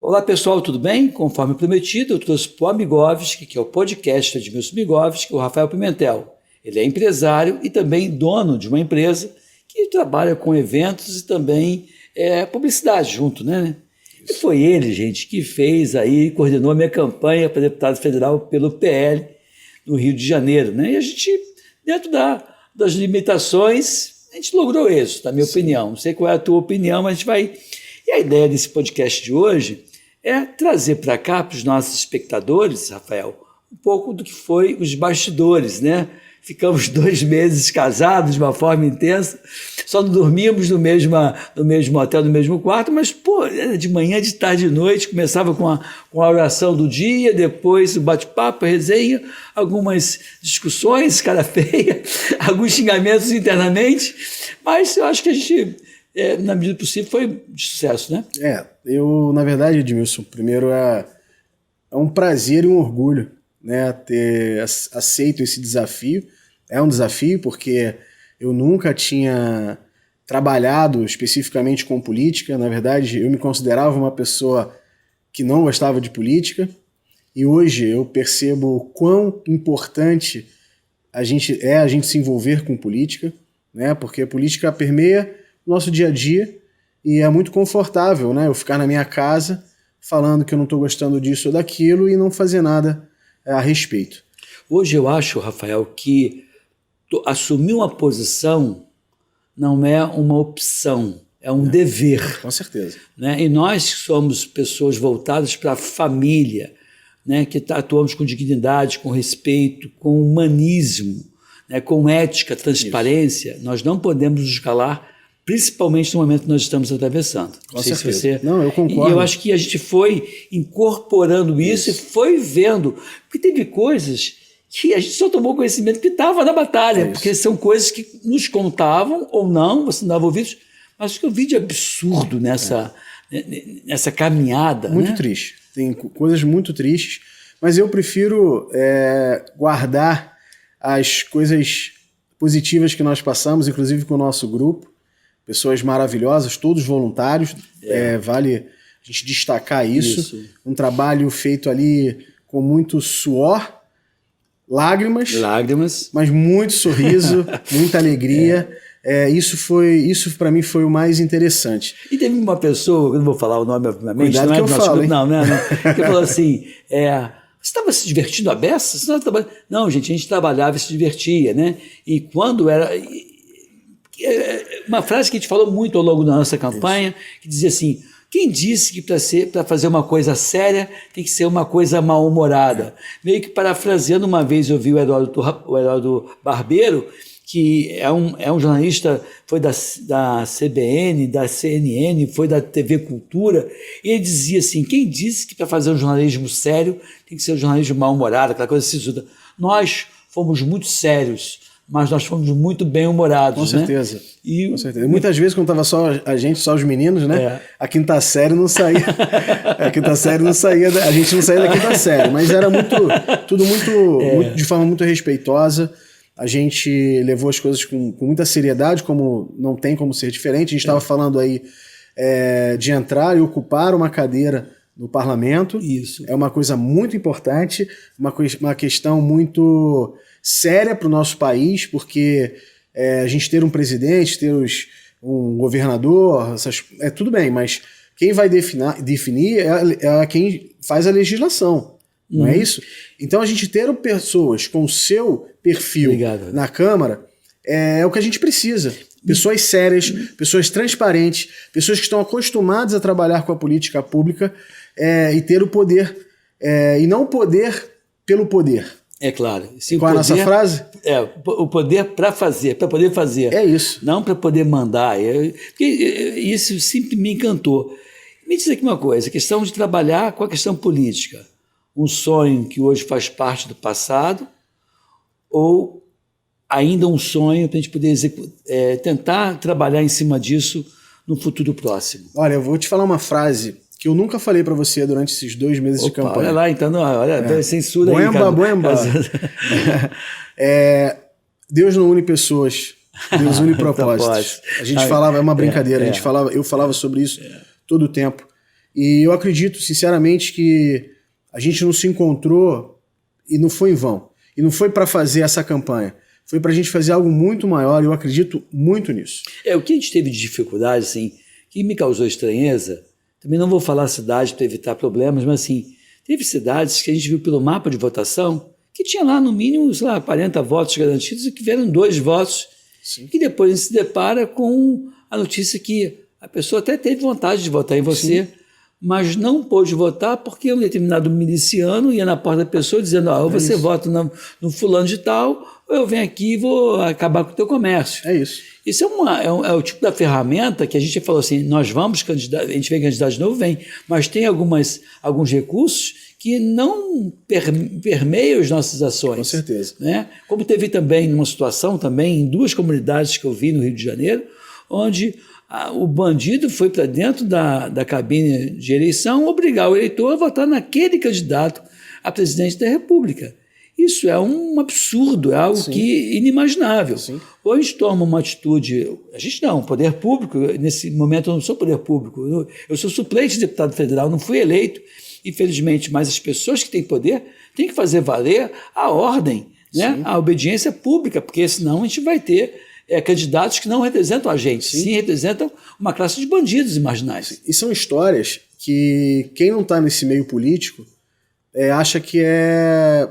Olá pessoal, tudo bem? Conforme prometido, eu trouxe para o Amigovski, que é o podcast de Edmilson Migovski, o Rafael Pimentel. Ele é empresário e também dono de uma empresa que trabalha com eventos e também publicidade junto, né? E foi ele, gente, que fez aí, coordenou a minha campanha para deputado federal pelo PL no Rio de Janeiro, né? E a gente, dentro das limitações, a gente logrou isso, na minha opinião. Não sei qual é a tua opinião, mas a gente vai... E a ideia desse podcast de hoje é trazer para cá, para os nossos espectadores, Rafael, um pouco do que foi os bastidores, né? Ficamos 2 meses casados de uma forma intensa, só não dormíamos no mesmo hotel, no mesmo quarto, mas, pô, era de manhã, de tarde, de noite, começava com a oração do dia, depois o bate-papo, a resenha, algumas discussões, cara feia, alguns xingamentos internamente, mas eu acho que a gente, na medida do possível, foi de sucesso, né? Eu, na verdade, Edmilson, primeiro é um prazer e um orgulho, né, ter aceito esse desafio. É um desafio porque eu nunca tinha trabalhado especificamente com política. Na verdade, eu me considerava uma pessoa que não gostava de política, e hoje eu percebo o quão importante a gente se envolver com política, né, porque a política permeia o nosso dia a dia e é muito confortável, né, eu ficar na minha casa falando que eu não estou gostando disso ou daquilo e não fazer nada a respeito. Hoje eu acho, Rafael, que assumir uma posição não é uma opção, é um dever. Com certeza. Né? E nós que somos pessoas voltadas para a família, né? Que atuamos com dignidade, com respeito, com humanismo, né? Com ética, transparência, isso. Nós não podemos nos calar, principalmente no momento que nós estamos atravessando. Com certeza. Não, eu concordo. E eu acho que a gente foi incorporando isso e foi vendo, porque teve coisas que a gente só tomou conhecimento que estava na batalha, porque são coisas que nos contavam ou não, você não dava ouvidos, mas o que eu vi de absurdo nessa caminhada. Muito, né? Triste. Tem coisas muito tristes, mas eu prefiro guardar as coisas positivas que nós passamos, inclusive com o nosso grupo. Pessoas maravilhosas, todos voluntários, vale a gente destacar isso. Um trabalho feito ali com muito suor, lágrimas, mas muito sorriso, muita alegria. Isso para mim foi o mais interessante. E teve uma pessoa, eu não vou falar o nome, obviamente, cuidado que eu falo, hein? Não, que falou assim, você estava se divertindo à beça? Não, gente, a gente trabalhava e se divertia, né? E quando era... Uma frase que a gente falou muito ao longo da nossa campanha, que dizia assim: quem disse que para fazer uma coisa séria tem que ser uma coisa mal-humorada? Meio que parafraseando, uma vez eu vi o Eduardo Barbeiro, que é um jornalista, foi da CBN, da CNN, foi da TV Cultura, e ele dizia assim: quem disse que para fazer um jornalismo sério tem que ser um jornalismo mal-humorado, aquela coisa sisuda? Nós fomos muito sérios, mas nós fomos muito bem-humorados. Com certeza. Né? Com certeza. Muitas vezes, quando estava só só os meninos, né? A quinta série não saía. A quinta série não saía. A gente não saía da quinta série, mas era tudo muito de forma muito respeitosa. A gente levou as coisas com muita seriedade, como não tem como ser diferente. A gente estava falando aí de entrar e ocupar uma cadeira no parlamento. Isso. É uma coisa muito importante, uma questão muito séria para o nosso país, porque a gente ter um presidente, ter um governador, tudo bem, mas quem vai definir é quem faz a legislação, não é isso? Então a gente ter pessoas com o seu perfil na Câmara é o que a gente precisa. Pessoas sérias, pessoas transparentes, pessoas que estão acostumadas a trabalhar com a política pública e ter o poder, e não o poder pelo poder. É claro. Qual é a nossa frase? O poder para poder fazer. É isso. Não para poder mandar. Porque isso sempre me encantou. Me diz aqui uma coisa, a questão de trabalhar com a questão política. Um sonho que hoje faz parte do passado ou ainda um sonho para a gente poder tentar trabalhar em cima disso no futuro próximo? Olha, eu vou te falar uma frase que eu nunca falei para você durante esses 2 meses de campanha. Olha lá, então, olha, censura aí. Buemba. Deus não une pessoas, Deus une propósitos. A gente falava, é uma brincadeira, eu falava sobre isso todo o tempo. E eu acredito, sinceramente, que a gente não se encontrou e não foi em vão. E não foi para fazer essa campanha. Foi para a gente fazer algo muito maior, e eu acredito muito nisso. O que a gente teve de dificuldade, assim, que me causou estranheza, também não vou falar a cidade para evitar problemas, mas assim, teve cidades que a gente viu pelo mapa de votação que tinha lá no mínimo, sei lá, 40 votos garantidos e que vieram 2 votos. Sim. E depois a gente se depara com a notícia que a pessoa até teve vontade de votar em você, sim, mas não pôde votar porque um determinado miliciano ia na porta da pessoa dizendo, ou você vota no fulano de tal, ou eu venho aqui e vou acabar com o teu comércio. É isso. Isso é o tipo da ferramenta que a gente falou assim, nós vamos candidatar, a gente vem candidato de novo, vem, mas tem alguns recursos que não permeiam as nossas ações. Com certeza. Né? Como teve também uma situação também em 2 comunidades que eu vi no Rio de Janeiro, onde o bandido foi para dentro da cabine de eleição obrigar o eleitor a votar naquele candidato a presidente da República. Isso é um absurdo, é algo Sim. que inimaginável. Sim. Ou a gente toma uma atitude, a gente não, poder público, nesse momento eu não sou poder público, eu sou suplente de deputado federal, não fui eleito, infelizmente, mas as pessoas que têm poder têm que fazer valer a ordem, né? A obediência pública, porque senão a gente vai ter candidatos que não representam a gente, sim representam uma classe de bandidos marginais. E são histórias que quem não está nesse meio político acha que é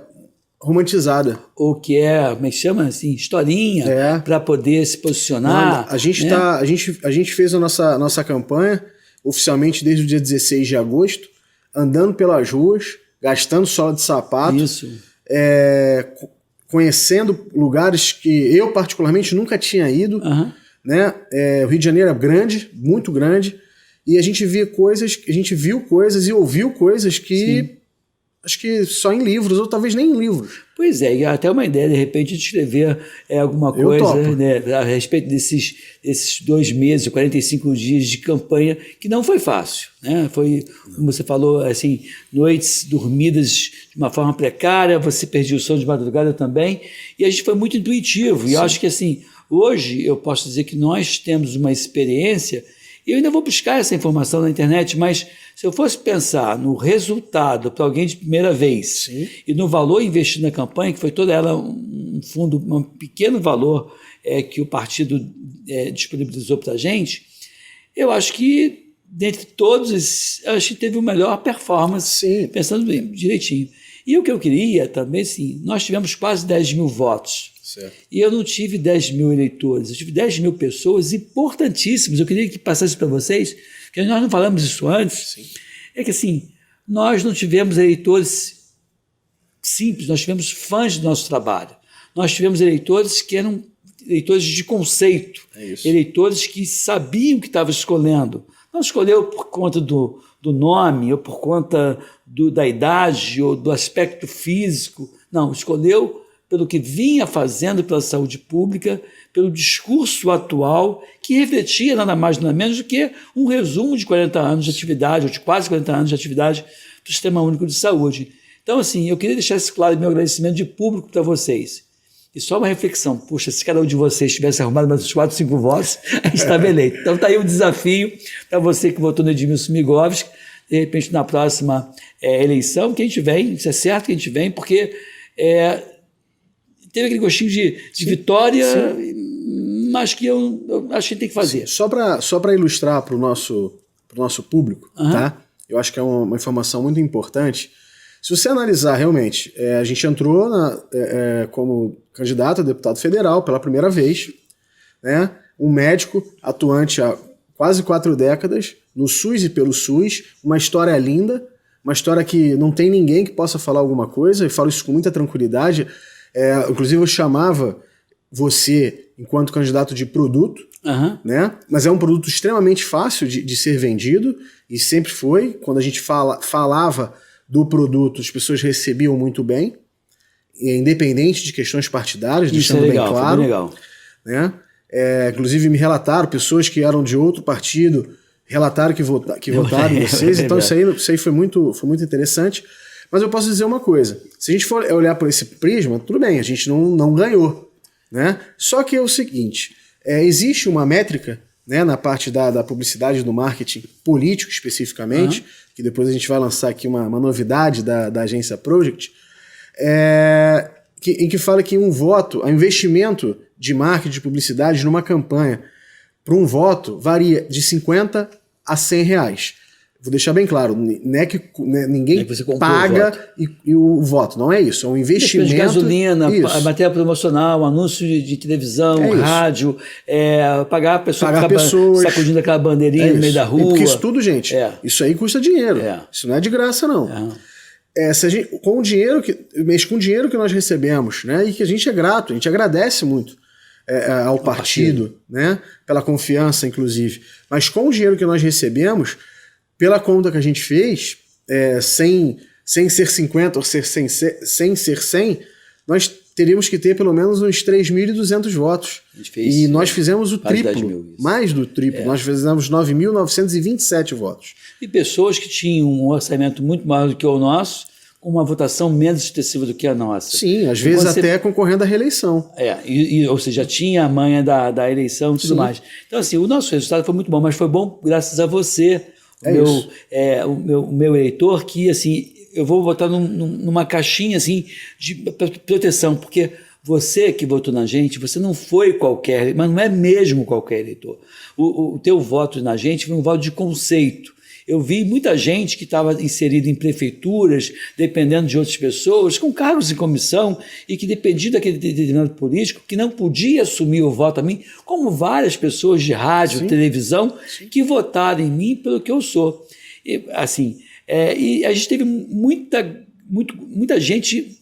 romantizada. Ou que como é que chama? Assim, historinha, para poder se posicionar. Não, a gente fez a nossa campanha oficialmente desde o dia 16 de agosto, andando pelas ruas, gastando sola de sapato. Isso. Conhecendo lugares que eu particularmente nunca tinha ido, né? O Rio de Janeiro é grande, muito grande, e a gente viu coisas e ouviu coisas que sim, acho que só em livros, ou talvez nem em livros. Pois é, e até uma ideia, de repente, de escrever alguma coisa, né, a respeito desses 2 meses, 45 dias de campanha, que não foi fácil. Né? Foi, como você falou, assim, noites dormidas de uma forma precária, você perdia o sono de madrugada também, e a gente foi muito intuitivo. Sim. E eu acho que, assim, hoje eu posso dizer que nós temos uma experiência. Eu ainda vou buscar essa informação na internet, mas se eu fosse pensar no resultado para alguém de primeira vez, sim, e no valor investido na campanha, que foi toda ela um fundo, um pequeno valor que o partido disponibilizou para a gente, eu acho que, dentre todos, acho que teve a melhor performance, sim, pensando bem, direitinho. E o que eu queria também, sim, nós tivemos quase 10 mil votos. Certo. E eu não tive 10 mil eleitores, eu tive 10 mil pessoas importantíssimas. Eu queria que passasse para vocês, que nós não falamos isso antes, sim, é que assim, nós não tivemos eleitores simples, nós tivemos fãs do nosso trabalho. Nós tivemos eleitores que eram eleitores de conceito, eleitores que sabiam o que estavam escolhendo. Não escolheu por conta do nome, ou por conta da idade, ou do aspecto físico, não, escolheu pelo que vinha fazendo pela saúde pública, pelo discurso atual, que refletia nada mais nada menos do que um resumo de 40 anos de atividade, ou de quase 40 anos de atividade do Sistema Único de Saúde. Então, assim, eu queria deixar isso claro, meu agradecimento de público para vocês. E só uma reflexão, puxa, se cada um de vocês tivesse arrumado mais uns 4, 5 votos, a gente estava eleito. Então está aí um desafio para você que votou no Edmilson Migovski, de repente na próxima eleição, que a gente vem, isso é certo que a gente vem, porque teve aquele gostinho de vitória, sim, mas que eu acho que tem que fazer. Sim. Só para ilustrar para o nosso público, tá? Eu acho que é uma informação muito importante. Se você analisar realmente, a gente entrou como candidato a deputado federal pela primeira vez, né? Um médico atuante há quase 4 décadas, no SUS e pelo SUS, uma história linda, uma história que não tem ninguém que possa falar alguma coisa, e falo isso com muita tranquilidade. Inclusive eu chamava você enquanto candidato de produto, né? Mas é um produto extremamente fácil de ser vendido, e sempre foi. Quando a gente falava do produto, as pessoas recebiam muito bem, independente de questões partidárias, deixando bem claro. Legal. Né? Inclusive me relataram, pessoas que eram de outro partido relataram que votaram em vocês, então isso aí foi muito interessante. Mas eu posso dizer uma coisa, se a gente for olhar por esse prisma, tudo bem, a gente não ganhou, né? Só que é o seguinte, existe uma métrica né, na parte da publicidade, do marketing político especificamente, que depois a gente vai lançar aqui uma novidade da agência Project, em que fala que um voto, o investimento de marketing, de publicidade numa campanha para um voto varia de 50 a 100 reais. Vou deixar bem claro, não é que ninguém paga o voto, não é isso, é um investimento. De gasolina, matéria promocional, anúncio de televisão, rádio, pagar a pessoa que estava sacudindo aquela bandeirinha no meio da rua. Porque isso tudo, gente, isso aí custa dinheiro, isso não é de graça não. Com o dinheiro que nós recebemos, né, e que a gente é grato, a gente agradece muito ao partido, né, pela confiança, inclusive, mas com o dinheiro que nós recebemos, pela conta que a gente fez, sem ser 50 ou sem ser 100, nós teríamos que ter pelo menos uns 3.200 votos. E nós fizemos o triplo, mais do triplo. Nós fizemos 9.927 votos. E pessoas que tinham um orçamento muito maior do que o nosso, com uma votação menos expressiva do que a nossa. Sim, às vezes até concorrendo à reeleição. Ou seja, tinha a manha da eleição e tudo mais. Então, assim, o nosso resultado foi muito bom, mas foi bom graças a você, o meu eleitor, que assim, eu vou votar numa caixinha assim, de proteção, porque você que votou na gente, você não foi qualquer, mas não é mesmo qualquer eleitor. O teu voto na gente foi um voto de conceito. Eu vi muita gente que estava inserida em prefeituras, dependendo de outras pessoas, com cargos em comissão, e que dependia daquele determinado político, que não podia assumir o voto a mim, como várias pessoas de rádio, televisão, que votaram em mim pelo que eu sou. E, assim, e a gente teve muita gente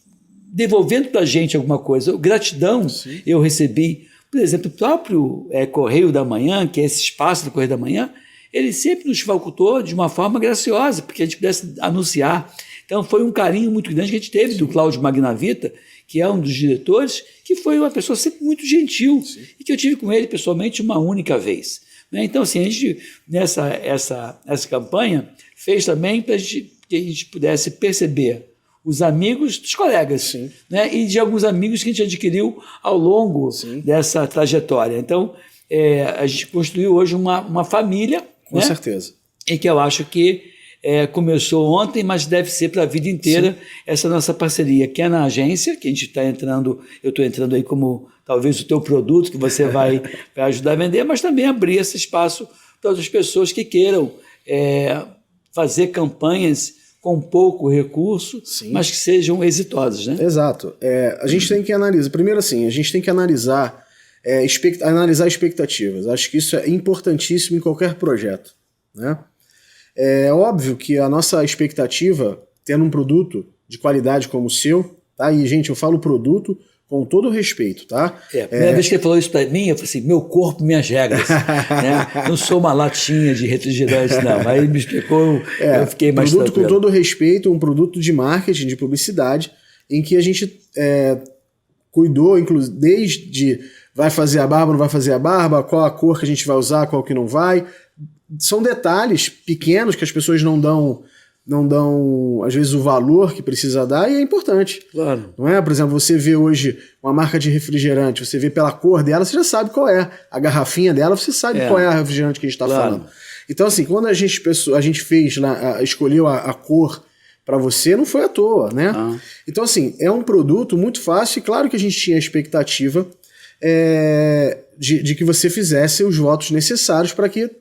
devolvendo para a gente alguma coisa. Gratidão eu recebi, por exemplo, o próprio Correio da Manhã, que é esse espaço do Correio da Manhã, ele sempre nos facultou de uma forma graciosa, porque a gente pudesse anunciar. Então, foi um carinho muito grande que a gente teve do Cláudio Magnavita, que é um dos diretores, que foi uma pessoa sempre muito gentil, e que eu tive com ele pessoalmente uma única vez. Então, assim, a gente, essa campanha, fez também para que a gente pudesse perceber os amigos dos colegas, né? E de alguns amigos que a gente adquiriu ao longo dessa trajetória. Então, a gente construiu hoje uma família, com certeza. E que eu acho que começou ontem, mas deve ser para a vida inteira essa nossa parceria, que é na agência, que a gente está entrando, eu estou entrando aí como talvez o teu produto que você vai ajudar a vender, mas também abrir esse espaço para outras pessoas que queiram fazer campanhas com pouco recurso, mas que sejam exitosas, né? Exato. A gente tem que analisar, primeiro assim, a gente tem que analisar expectativas. Acho que isso é importantíssimo em qualquer projeto, né? É óbvio que a nossa expectativa, tendo um produto de qualidade como o seu, tá? E, gente, eu falo produto com todo o respeito, tá? A primeira vez que ele falou isso para mim, eu falei assim, meu corpo, minhas regras. Né? Não sou uma latinha de refrigerante, não. Aí ele me explicou, eu fiquei mais produto tranquilo. Com todo o respeito, um produto de marketing, de publicidade, em que a gente cuidou, inclusive, desde vai fazer a barba, não vai fazer a barba, qual a cor que a gente vai usar, qual que não vai. São detalhes pequenos que as pessoas não dão, às vezes, o valor que precisa dar, e é importante. Claro. Não é? Por exemplo, você vê hoje uma marca de refrigerante, você vê pela cor dela, você já sabe qual é. A garrafinha dela, você sabe qual é a refrigerante que a gente está falando. Então, assim, quando a gente fez, escolheu a cor para você, não foi à toa, né? Então, assim, é um produto muito fácil, e claro que a gente tinha a expectativa de que você fizesse os votos necessários para que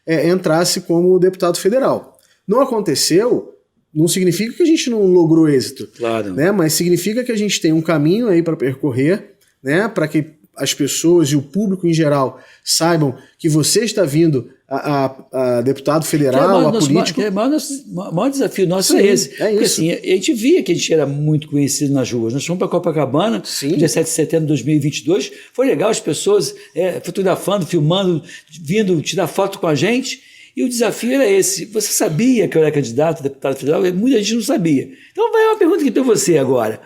entrasse como deputado federal. Não aconteceu, não significa que a gente não logrou êxito, né? Mas significa que a gente tem um caminho aí para percorrer, né? Para que as pessoas e o público em geral saibam que você está vindo a deputado federal, a político. O maior desafio nosso é esse. Porque assim, a gente via que a gente era muito conhecido nas ruas. Nós fomos para Copacabana, no dia 7 de setembro de 2022. Foi legal as pessoas fotografando, filmando, vindo tirar foto com a gente. E o desafio era esse. Você sabia que eu era candidato a deputado federal? Muita gente não sabia. Então vai uma pergunta aqui para você agora.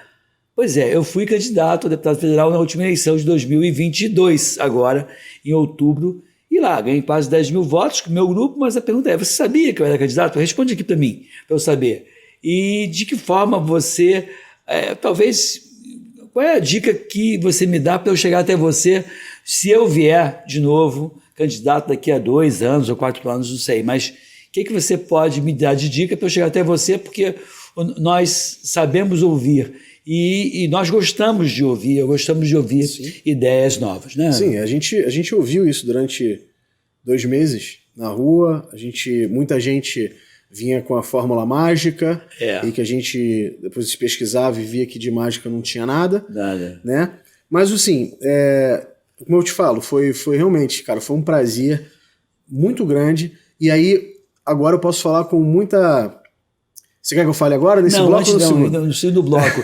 Pois eu fui candidato a deputado federal na última eleição de 2022, agora, em outubro, e lá, ganhei quase 10 mil votos com o meu grupo, mas a pergunta você sabia que eu era candidato? Responde aqui para mim, para eu saber. E de que forma você, talvez, qual é a dica que você me dá para eu chegar até você, se eu vier de novo candidato daqui a 2 anos ou 4 anos, não sei, mas o que você pode me dar de dica para eu chegar até você, porque nós sabemos ouvir e nós gostamos de ouvir Sim. ideias novas, né? Sim, a gente ouviu isso durante 2 meses na rua, muita gente vinha com a fórmula mágica, e que a gente depois de pesquisava e via que de mágica não tinha nada. Né? Mas assim, como eu te falo, foi realmente, cara, foi um prazer muito grande. E aí, agora eu posso falar com muita... Você quer que eu fale agora nesse bloco ou no segundo? No segundo bloco.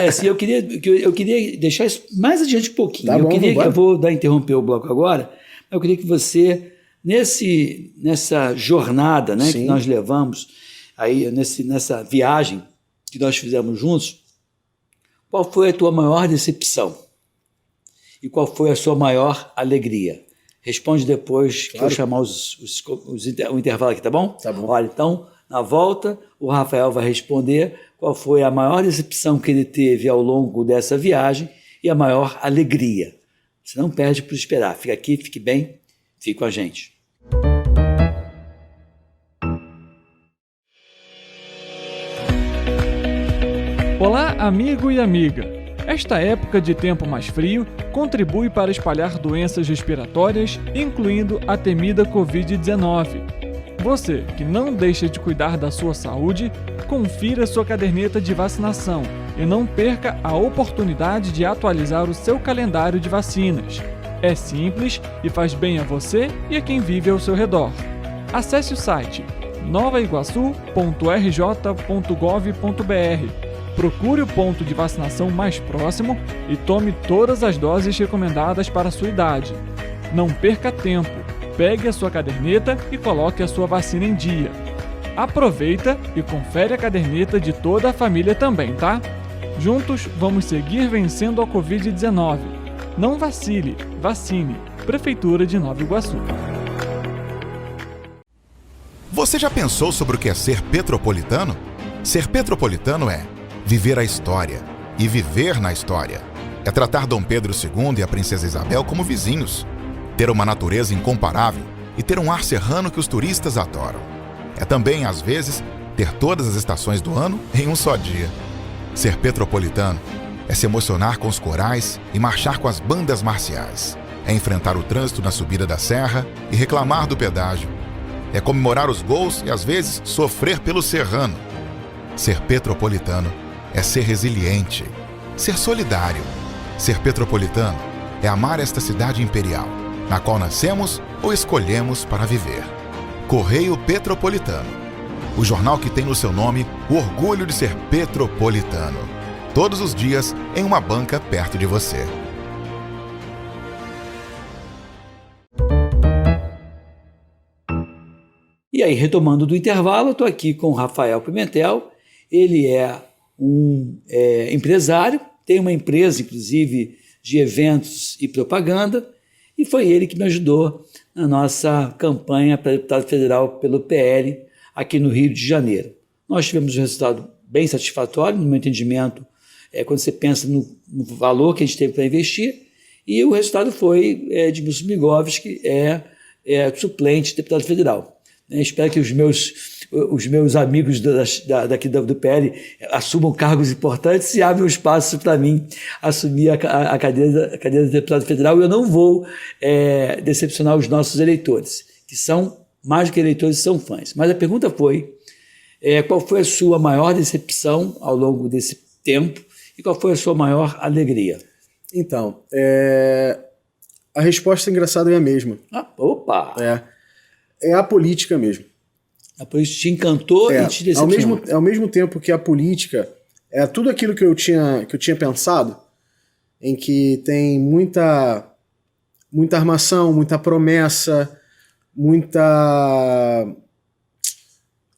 Assim, eu queria deixar isso mais adiante um pouquinho. Tá bom, eu vou interromper o bloco agora, mas eu queria que você, nessa jornada, né, que nós levamos, aí, nessa viagem que nós fizemos juntos, qual foi a tua maior decepção? E qual foi a sua maior alegria? Responde depois que eu chamar o intervalo aqui, tá bom? Tá bom. Olha, então, na volta, o Rafael vai responder qual foi a maior decepção que ele teve ao longo dessa viagem e a maior alegria. Você não perde por esperar. Fica aqui, fique bem, fique com a gente. Olá, amigo e amiga! Esta época de tempo mais frio contribui para espalhar doenças respiratórias, incluindo a temida Covid-19. Você que não deixa de cuidar da sua saúde, confira sua caderneta de vacinação e não perca a oportunidade de atualizar o seu calendário de vacinas. É simples e faz bem a você e a quem vive ao seu redor. Acesse o site novaiguaçu.rj.gov.br. Procure o ponto de vacinação mais próximo e tome todas as doses recomendadas para a sua idade. Não perca tempo, pegue a sua caderneta e coloque a sua vacina em dia. Aproveita e confere a caderneta de toda a família também, tá? Juntos vamos seguir vencendo a Covid-19. Não vacile, vacine. Prefeitura de Nova Iguaçu. Você já pensou sobre o que é ser petropolitano? Ser petropolitano é viver a história e viver na história. É tratar Dom Pedro II e a Princesa Isabel como vizinhos. Ter uma natureza incomparável e ter um ar serrano que os turistas adoram. É também, às vezes, ter todas as estações do ano em um só dia. Ser petropolitano é se emocionar com os corais e marchar com as bandas marciais. É enfrentar o trânsito na subida da serra e reclamar do pedágio. É comemorar os gols e, às vezes, sofrer pelo serrano. Ser petropolitano é ser resiliente, ser solidário. Ser petropolitano é amar esta cidade imperial, na qual nascemos ou escolhemos para viver. Correio Petropolitano, o jornal que tem no seu nome o orgulho de ser petropolitano. Todos os dias em uma banca perto de você. E aí, retomando do intervalo, eu estou aqui com o Rafael Pimentel. Ele é um empresário, tem uma empresa, inclusive, de eventos e propaganda, e foi ele que me ajudou na nossa campanha para deputado federal pelo PL aqui no Rio de Janeiro. Nós tivemos um resultado bem satisfatório, no meu entendimento, quando você pensa no valor que a gente teve para investir, e o resultado foi Edmilson Migovski, suplente de deputado federal. Espero que os meus amigos daqui do PL assumam cargos importantes e abram espaço para mim assumir a cadeira de deputado federal. Eu não vou decepcionar os nossos eleitores, que são, mais do que eleitores, são fãs. Mas a pergunta foi, qual foi a sua maior decepção ao longo desse tempo e qual foi a sua maior alegria? Então, a resposta engraçada é a mesma. Opa! É a política mesmo. A política te encantou e te decepcionou. Ao mesmo tempo que a política é tudo aquilo que eu tinha pensado, em que tem muita armação, muita promessa,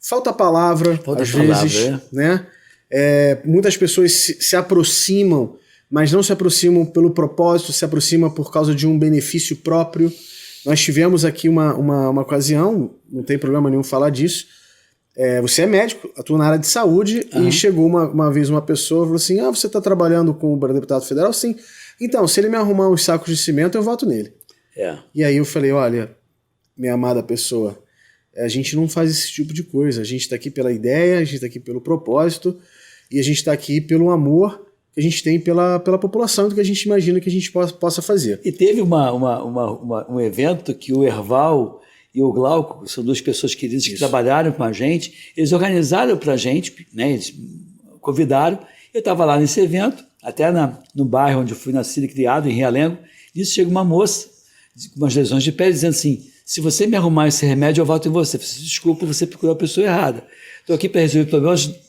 falta palavra, às vezes, né? Muitas pessoas se aproximam, mas não se aproximam pelo propósito, se aproximam por causa de um benefício próprio. Nós tivemos aqui uma ocasião, não tem problema nenhum falar disso, você é médico, atua na área de saúde, e chegou uma vez uma pessoa e falou assim, você está trabalhando com o deputado federal? Sim. Então, se ele me arrumar uns sacos de cimento, eu voto nele. E aí eu falei, olha, minha amada pessoa, a gente não faz esse tipo de coisa. A gente está aqui pela ideia, a gente está aqui pelo propósito e a gente está aqui pelo amor que a gente tem pela população, do que a gente imagina que a gente possa fazer. E teve um evento que o Erval e o Glauco, que são duas pessoas queridas que trabalharam com a gente, eles organizaram para a gente, né, eles convidaram, eu estava lá nesse evento, até no bairro onde eu fui nascido e criado, em Realengo, e isso chega uma moça com umas lesões de pele dizendo assim, se você me arrumar esse remédio, eu voto em você. Eu falei, desculpa, você procurou a pessoa errada. Estou aqui para resolver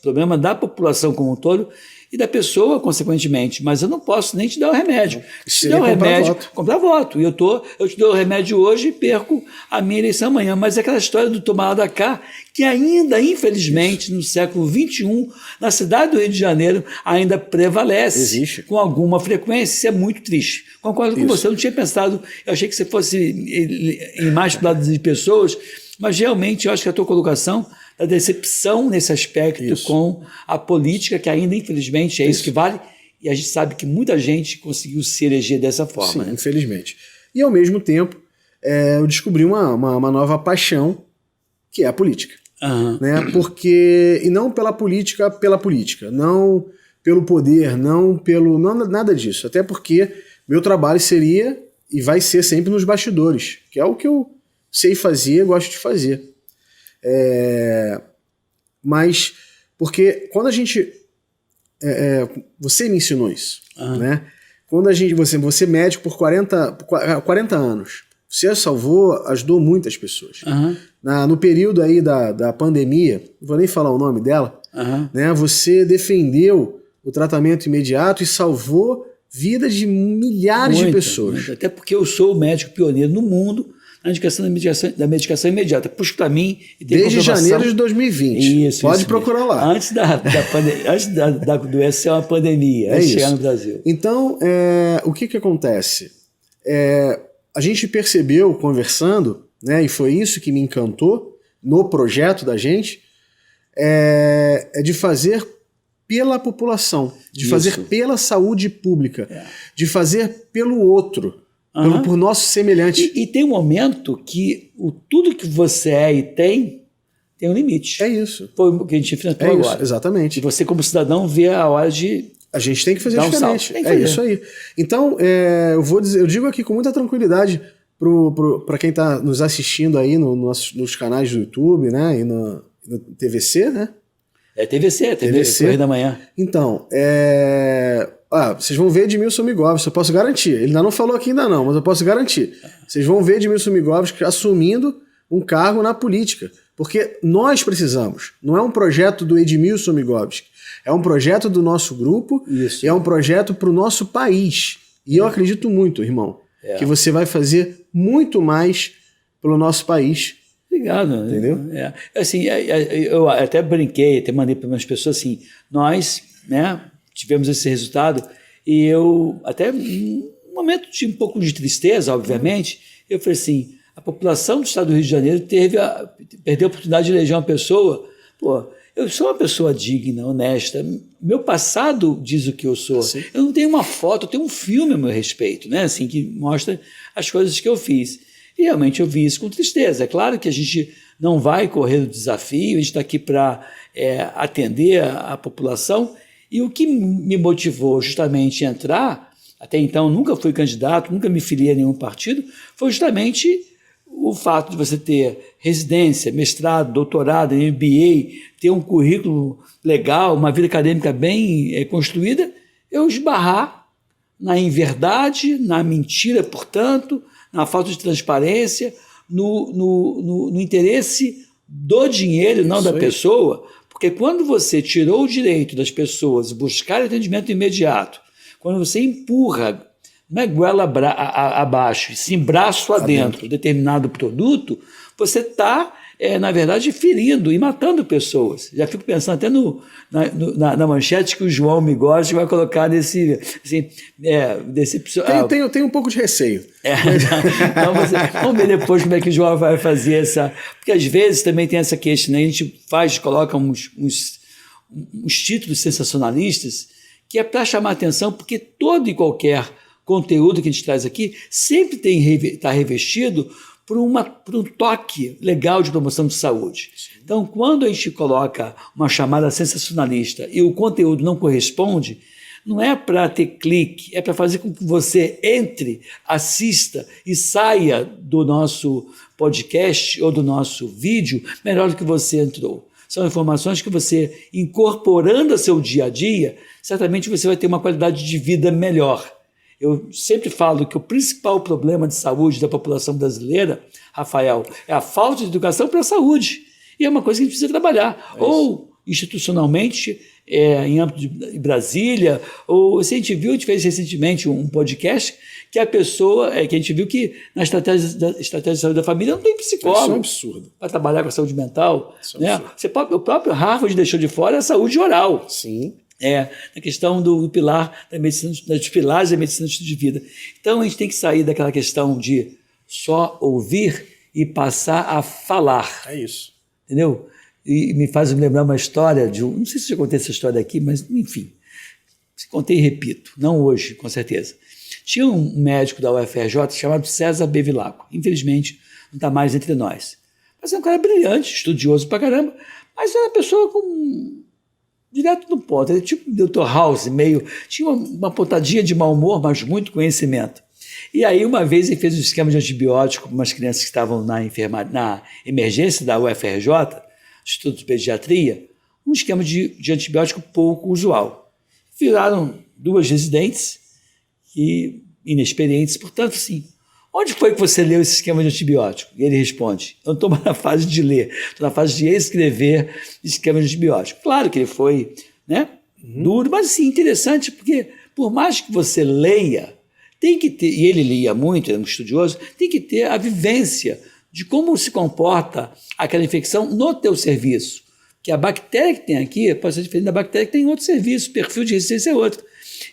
problema da população como um todo e da pessoa, consequentemente, mas eu não posso nem te dar o remédio. Se te der o remédio, comprar voto. E eu te dou o remédio hoje e perco a minha eleição amanhã. Mas é aquela história do tomar lá da cá, que ainda, infelizmente, no século XXI, na cidade do Rio de Janeiro, ainda prevalece. Existe. Com alguma frequência. Isso é muito triste. Concordo com você, eu não tinha pensado, eu achei que você fosse ir mais para o lado de pessoas, mas realmente eu acho que a tua colocação da decepção nesse aspecto com a política, que ainda, infelizmente, é isso que vale, e a gente sabe que muita gente conseguiu se eleger dessa forma. Sim, né? Infelizmente. E, ao mesmo tempo, eu descobri uma nova paixão, que é a política. Uhum. Né? Porque, e não pela política, não pelo poder, não nada disso. Até porque meu trabalho seria e vai ser sempre nos bastidores, que é o que eu sei fazer, gosto de fazer. Mas porque quando a gente você me ensinou isso, né? Quando você é médico por 40 anos, você ajudou muitas pessoas. No período aí da pandemia, não vou nem falar o nome dela, né? Você defendeu o tratamento imediato e salvou vidas de milhares de pessoas. Muita. Até porque eu sou o médico pioneiro no mundo na indicação da medicação imediata. Puxa para mim e tem desde janeiro de 2020. Isso, pode isso procurar mesmo. lá. Antes da doença ser uma pandemia, antes de chegar no Brasil. Então, o que acontece? A gente percebeu, conversando, né, e foi isso que me encantou no projeto da gente, de fazer pela população, de fazer pela saúde pública, de fazer pelo outro, por nosso semelhante. E tem um momento que tudo que você é e tem um limite. É isso. Foi o que a gente enfrentou agora. Isso, exatamente. E você, como cidadão, vê a hora de... A gente tem que fazer diferente. Tem que fazer. Isso aí. Então, eu digo aqui com muita tranquilidade para quem está nos assistindo aí nos canais do YouTube, né, e no TVC, né? TVC. Correio da Manhã. Então, vocês vão ver Edmilson Migovski, eu posso garantir. Ele ainda não falou aqui ainda não, mas eu posso garantir. Vocês vão ver Edmilson Migovski assumindo um cargo na política. Porque nós precisamos. Não é um projeto do Edmilson Migovski. É um projeto do nosso grupo. Isso. E é um projeto para o nosso país. E eu acredito muito, irmão, que você vai fazer muito mais pelo nosso país. Obrigado. Entendeu? Assim, eu até brinquei, até mandei para umas pessoas assim, nós, né, tivemos esse resultado e eu, até um momento de um pouco de tristeza, obviamente, eu falei assim, a população do estado do Rio de Janeiro perdeu a oportunidade de eleger uma pessoa, eu sou uma pessoa digna, honesta, meu passado diz o que eu sou, eu não tenho uma foto, eu tenho um filme a meu respeito, né, assim, que mostra as coisas que eu fiz. E realmente eu vi isso com tristeza. É claro que a gente não vai correr o desafio, a gente está aqui para atender a população. E o que me motivou justamente a entrar, até então nunca fui candidato, nunca me filiei a nenhum partido, foi justamente o fato de você ter residência, mestrado, doutorado, MBA, ter um currículo legal, uma vida acadêmica bem construída, eu esbarrar na inverdade, na mentira, portanto, na falta de transparência, no interesse do dinheiro, não da pessoa, porque quando você tirou o direito das pessoas buscar atendimento imediato, quando você empurra, não é goela abaixo, sim braço adentro, determinado produto, você está, na verdade, ferindo e matando pessoas. Já fico pensando até na manchete que o João Migovski vai colocar nesse... Assim, Tem um pouco de receio. Então vamos ver depois como é que o João vai fazer essa... Porque às vezes também tem essa questão, né? A gente coloca uns títulos sensacionalistas que é para chamar atenção, porque todo e qualquer conteúdo que a gente traz aqui sempre está revestido por um toque legal de promoção de saúde. Então, quando a gente coloca uma chamada sensacionalista e o conteúdo não corresponde, não é para ter clique, é para fazer com que você entre, assista e saia do nosso podcast ou do nosso vídeo melhor do que você entrou. São informações que você, incorporando a seu dia a dia, certamente você vai ter uma qualidade de vida melhor. Eu sempre falo que o principal problema de saúde da população brasileira, Rafael, é a falta de educação para a saúde. E é uma coisa que a gente precisa trabalhar. Ou institucionalmente, em âmbito de Brasília, ou se a gente viu, a gente fez recentemente um podcast que a pessoa, que a gente viu que na estratégia de saúde da família não tem psicólogo. Isso é um absurdo. Para trabalhar com a saúde mental. Isso é um absurdo. O próprio Harvard deixou de fora a saúde oral. Sim. Na questão do pilar da medicina, dos pilares da medicina de vida. Então a gente tem que sair daquela questão de só ouvir e passar a falar. É isso. Entendeu? E me faz lembrar uma história não sei se eu já contei essa história aqui, mas enfim, contei e repito, não hoje, com certeza. Tinha um médico da UFRJ chamado César Bevilacqua, infelizmente não está mais entre nós. Mas é um cara brilhante, estudioso pra caramba, mas era uma pessoa direto no ponto, ele tipo Dr. House, tinha uma pontadinha de mau humor, mas muito conhecimento. E aí, uma vez, ele fez um esquema de antibiótico para umas crianças que estavam na emergência da UFRJ, Instituto de Pediatria, um esquema de antibiótico pouco usual. Viraram 2 residentes e inexperientes, portanto, assim, onde foi que você leu esse esquema de antibiótico? E ele responde, eu não estou mais na fase de ler, estou na fase de escrever esquema de antibiótico. Claro que ele foi duro, mas assim, interessante, porque por mais que você leia, tem que ter, e ele lia muito, era um estudioso, tem que ter a vivência de como se comporta aquela infecção no teu serviço. Que a bactéria que tem aqui pode ser diferente da bactéria que tem em outro serviço, o perfil de resistência é outro.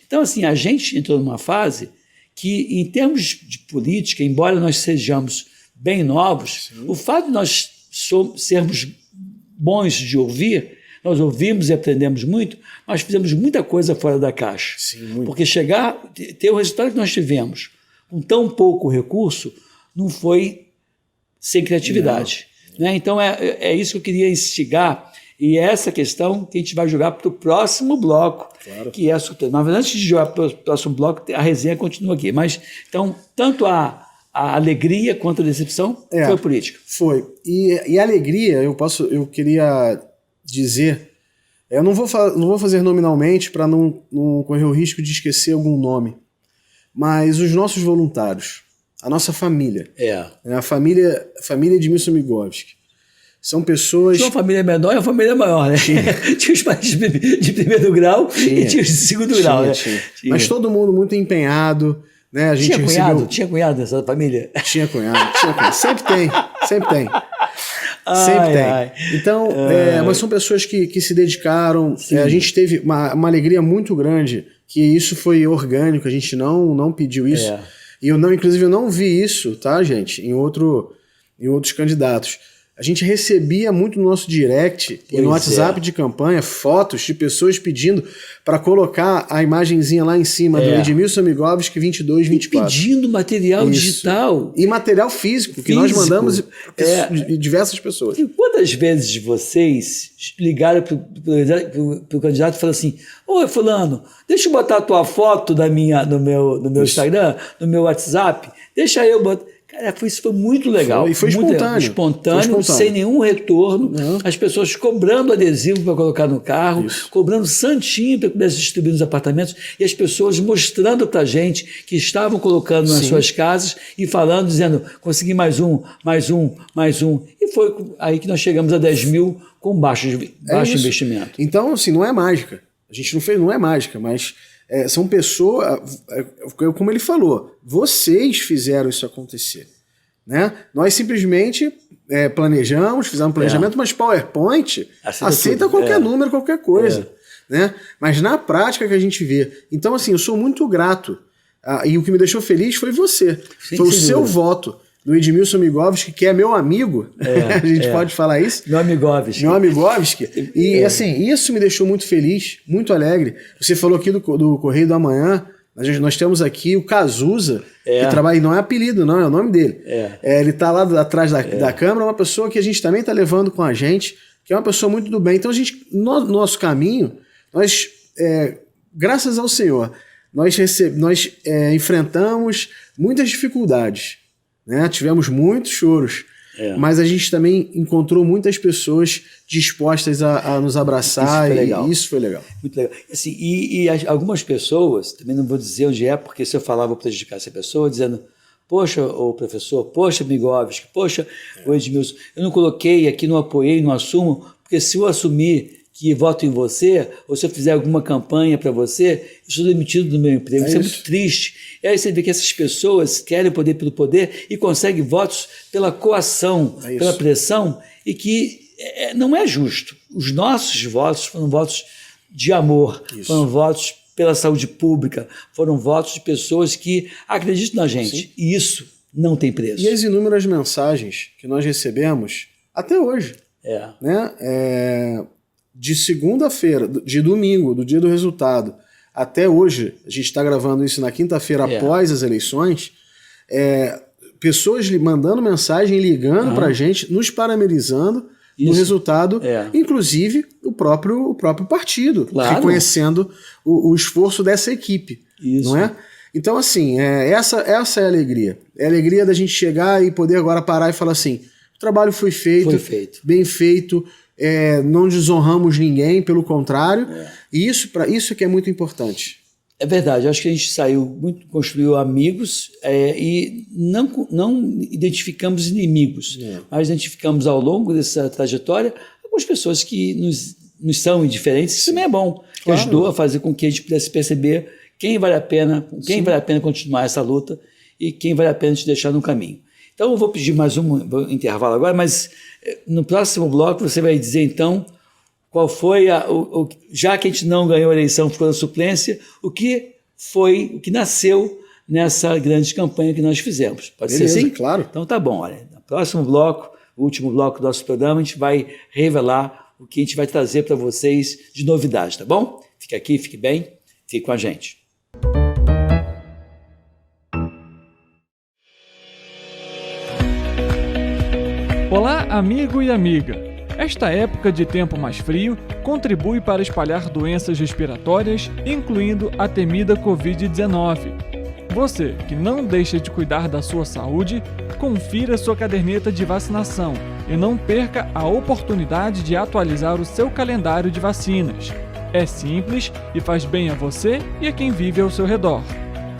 Então, assim, a gente entrou numa fase que, em termos de política, embora nós sejamos bem novos, o fato de nós sermos bons de ouvir, nós ouvimos e aprendemos muito, mas fizemos muita coisa fora da caixa. Sim, muito. Porque ter o resultado que nós tivemos com tão pouco recurso, não foi sem criatividade. Né? Então, é isso que eu queria instigar, e é essa questão que a gente vai jogar para o próximo bloco, claro. Que é a surpresa. Mas antes de jogar para o próximo bloco, a resenha continua aqui. Mas, então, tanto a alegria quanto a decepção foi política. Foi. E a alegria, eu queria dizer, eu não vou fazer nominalmente para não correr o risco de esquecer algum nome, mas os nossos voluntários, a nossa família, a família de Edmilson Migovski, são pessoas... Tinha uma família menor e uma família maior, né? Tinha os pais de primeiro grau e tinha os de segundo grau, né? Tinha. Mas todo mundo muito empenhado, né? A gente Tinha cunhado nessa família? Tinha cunhado. Sempre tem. Então, mas são pessoas que se dedicaram. A gente teve uma alegria muito grande, que isso foi orgânico, a gente não pediu isso. E inclusive, eu não vi isso, tá, gente, em outros candidatos. A gente recebia muito no nosso direct e no WhatsApp de campanha fotos de pessoas pedindo para colocar a imagenzinha lá em cima do Edmilson Migovski 22, 24. Pedindo material digital. E material físico, que nós mandamos de diversas pessoas. E quantas vezes vocês ligaram para o candidato e falaram assim, ô fulano, deixa eu botar a tua foto no meu Instagram, no meu WhatsApp, deixa eu botar... Cara, isso foi muito legal. E foi espontâneo. Sem nenhum retorno. Não. As pessoas cobrando adesivo para colocar no carro, cobrando santinho para poder distribuir nos apartamentos, e as pessoas mostrando para a gente que estavam colocando nas suas casas e falando, dizendo, consegui mais um. E foi aí que nós chegamos a 10 mil com baixo investimento. Então, assim, não é mágica. A gente não fez, não é mágica, mas... são pessoas, como ele falou, vocês fizeram isso acontecer, né? Nós simplesmente planejamos, fizemos um planejamento, mas PowerPoint aceita qualquer número, qualquer coisa, né? Mas na prática que a gente vê. Então, assim, eu sou muito grato, e o que me deixou feliz foi você, foi o seu voto do Edmilson Migovski, que é meu amigo, a gente pode falar isso? Meu Migovski. E assim, isso me deixou muito feliz, muito alegre. Você falou aqui do Correio do Amanhã, Nós temos aqui o Cazuza, que trabalha, não é apelido, não, é o nome dele. Ele está lá atrás da câmera, uma pessoa que a gente também está levando com a gente, que é uma pessoa muito do bem. Então, no nosso caminho, nós, graças ao Senhor, nós enfrentamos muitas dificuldades, né? Tivemos muitos choros, mas a gente também encontrou muitas pessoas dispostas a nos abraçar, e isso foi legal. Muito legal. Assim, e algumas pessoas, também não vou dizer onde é, porque se eu falar vou prejudicar essa pessoa, dizendo, poxa, o professor, poxa, Migovski, poxa, o Edmilson, eu não coloquei aqui, não apoiei, não assumo, porque se eu assumir que voto em você, ou se eu fizer alguma campanha para você, eu sou demitido do meu emprego. Isso é muito triste. E aí você vê que essas pessoas querem o poder pelo poder e conseguem votos pela coação, pela pressão, e que não é justo. Os nossos votos foram votos de amor, foram votos pela saúde pública, foram votos de pessoas que acreditam na gente. Sim. E isso não tem preço. E as inúmeras mensagens que nós recebemos até hoje, né? De segunda-feira, de domingo, do dia do resultado, até hoje, a gente está gravando isso na quinta-feira após as eleições, pessoas mandando mensagem, ligando para a gente, nos parabenizando no resultado, inclusive o próprio partido, reconhecendo o esforço dessa equipe. Não é? Então, assim, essa é a alegria. É a alegria da gente chegar e poder agora parar e falar assim, o trabalho foi feito. Bem feito, não desonramos ninguém, pelo contrário, e isso que é muito importante. É verdade, acho que a gente construiu amigos e não identificamos inimigos, mas identificamos ao longo dessa trajetória algumas pessoas que nos são indiferentes. Isso também é bom, que ajudou a fazer com que a gente pudesse perceber quem vale a pena continuar essa luta e quem vale a pena te deixar no caminho. Então eu vou pedir mais um intervalo agora, mas no próximo bloco você vai dizer então qual foi, já que a gente não ganhou a eleição, ficou na suplência, o que nasceu nessa grande campanha que nós fizemos. Pode ser assim? Claro. Então tá bom, olha, no próximo bloco, o último bloco do nosso programa, a gente vai revelar o que a gente vai trazer para vocês de novidade, tá bom? Fique aqui, fique bem, fique com a gente. Olá, amigo e amiga! Esta época de tempo mais frio contribui para espalhar doenças respiratórias, incluindo a temida Covid-19. Você que não deixa de cuidar da sua saúde, confira sua caderneta de vacinação e não perca a oportunidade de atualizar o seu calendário de vacinas. É simples e faz bem a você e a quem vive ao seu redor.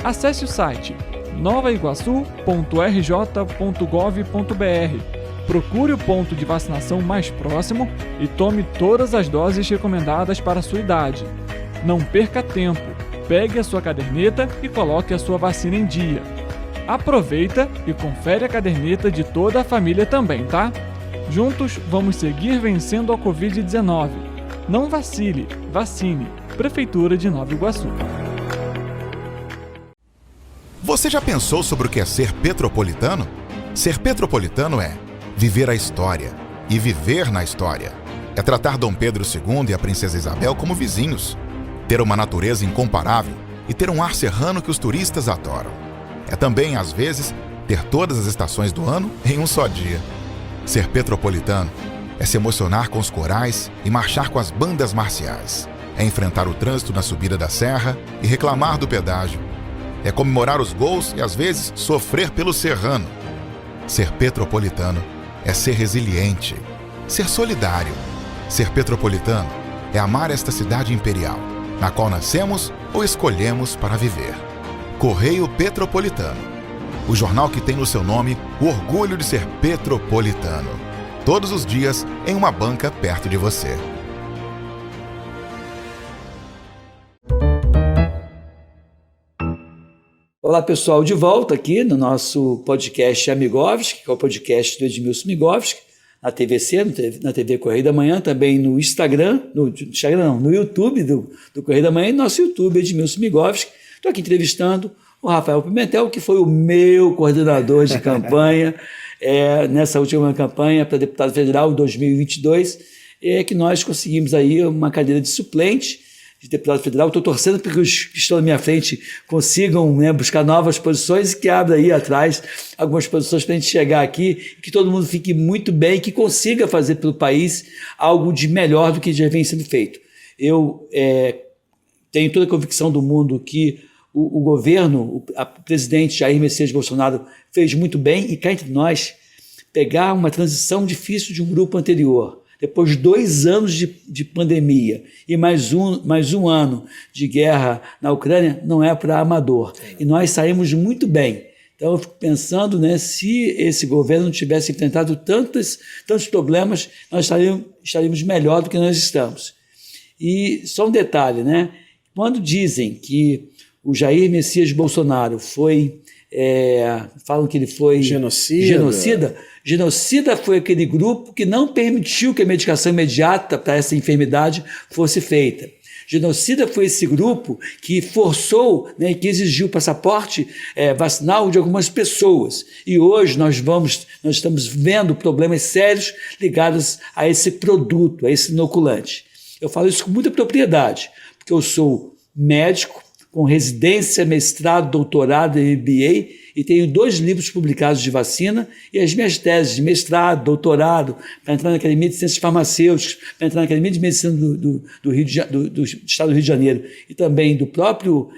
Acesse o site novaiguaçu.rj.gov.br. Procure o ponto de vacinação mais próximo e tome todas as doses recomendadas para a sua idade. Não perca tempo, pegue a sua caderneta e coloque a sua vacina em dia. Aproveita e confere a caderneta de toda a família também, tá? Juntos vamos seguir vencendo a Covid-19. Não vacile, vacine. Prefeitura de Nova Iguaçu. Você já pensou sobre o que é ser petropolitano? Ser petropolitano é viver a história e viver na história. É tratar Dom Pedro II e a Princesa Isabel como vizinhos. Ter uma natureza incomparável e ter um ar serrano que os turistas adoram. É também, às vezes, ter todas as estações do ano em um só dia. Ser petropolitano é se emocionar com os corais e marchar com as bandas marciais. É enfrentar o trânsito na subida da serra e reclamar do pedágio. É comemorar os gols e, às vezes, sofrer pelo serrano. Ser petropolitano é ser resiliente, ser solidário. Ser petropolitano é amar esta cidade imperial, na qual nascemos ou escolhemos para viver. Correio Petropolitano, o jornal que tem no seu nome o orgulho de ser petropolitano. Todos os dias em uma banca perto de você. Olá pessoal, de volta aqui no nosso podcast Amigovski, que é o podcast do Edmilson Migovski, na TVC, na TV Correio da Manhã, também no Instagram, no YouTube do Correio da Manhã e no nosso YouTube Edmilson Migovski. Estou aqui entrevistando o Rafael Pimentel, que foi o meu coordenador de campanha nessa última campanha para deputado federal em 2022, que nós conseguimos aí uma cadeira de suplente de deputado federal. Estou torcendo para que os que estão na minha frente consigam, né, buscar novas posições e que abra aí atrás algumas posições para a gente chegar aqui, que todo mundo fique muito bem, que consiga fazer pelo país algo de melhor do que já vem sendo feito. Eu tenho toda a convicção do mundo que o governo, o presidente Jair Messias Bolsonaro fez muito bem, e cá entre nós, pegar uma transição difícil de um grupo anterior, depois de 2 anos de pandemia e mais um ano de guerra na Ucrânia, não é para amador. E nós saímos muito bem. Então eu fico pensando, né, se esse governo não tivesse enfrentado tantos problemas, nós estaríamos melhor do que nós estamos. E só um detalhe, né? Quando dizem que o Jair Messias Bolsonaro falam que ele foi genocida foi aquele grupo que não permitiu que a medicação imediata para essa enfermidade fosse feita. Genocida foi esse grupo que forçou, né, que exigiu o passaporte vacinal de algumas pessoas. E hoje nós estamos vendo problemas sérios ligados a esse produto, a esse inoculante. Eu falo isso com muita propriedade, porque eu sou médico, com residência, mestrado, doutorado e MBA, e tenho 2 livros publicados de vacina, e as minhas teses de mestrado, doutorado, para entrar na Academia de Ciências Farmacêuticas, para entrar na Academia de Medicina do Estado do Rio de Janeiro, e também do próprio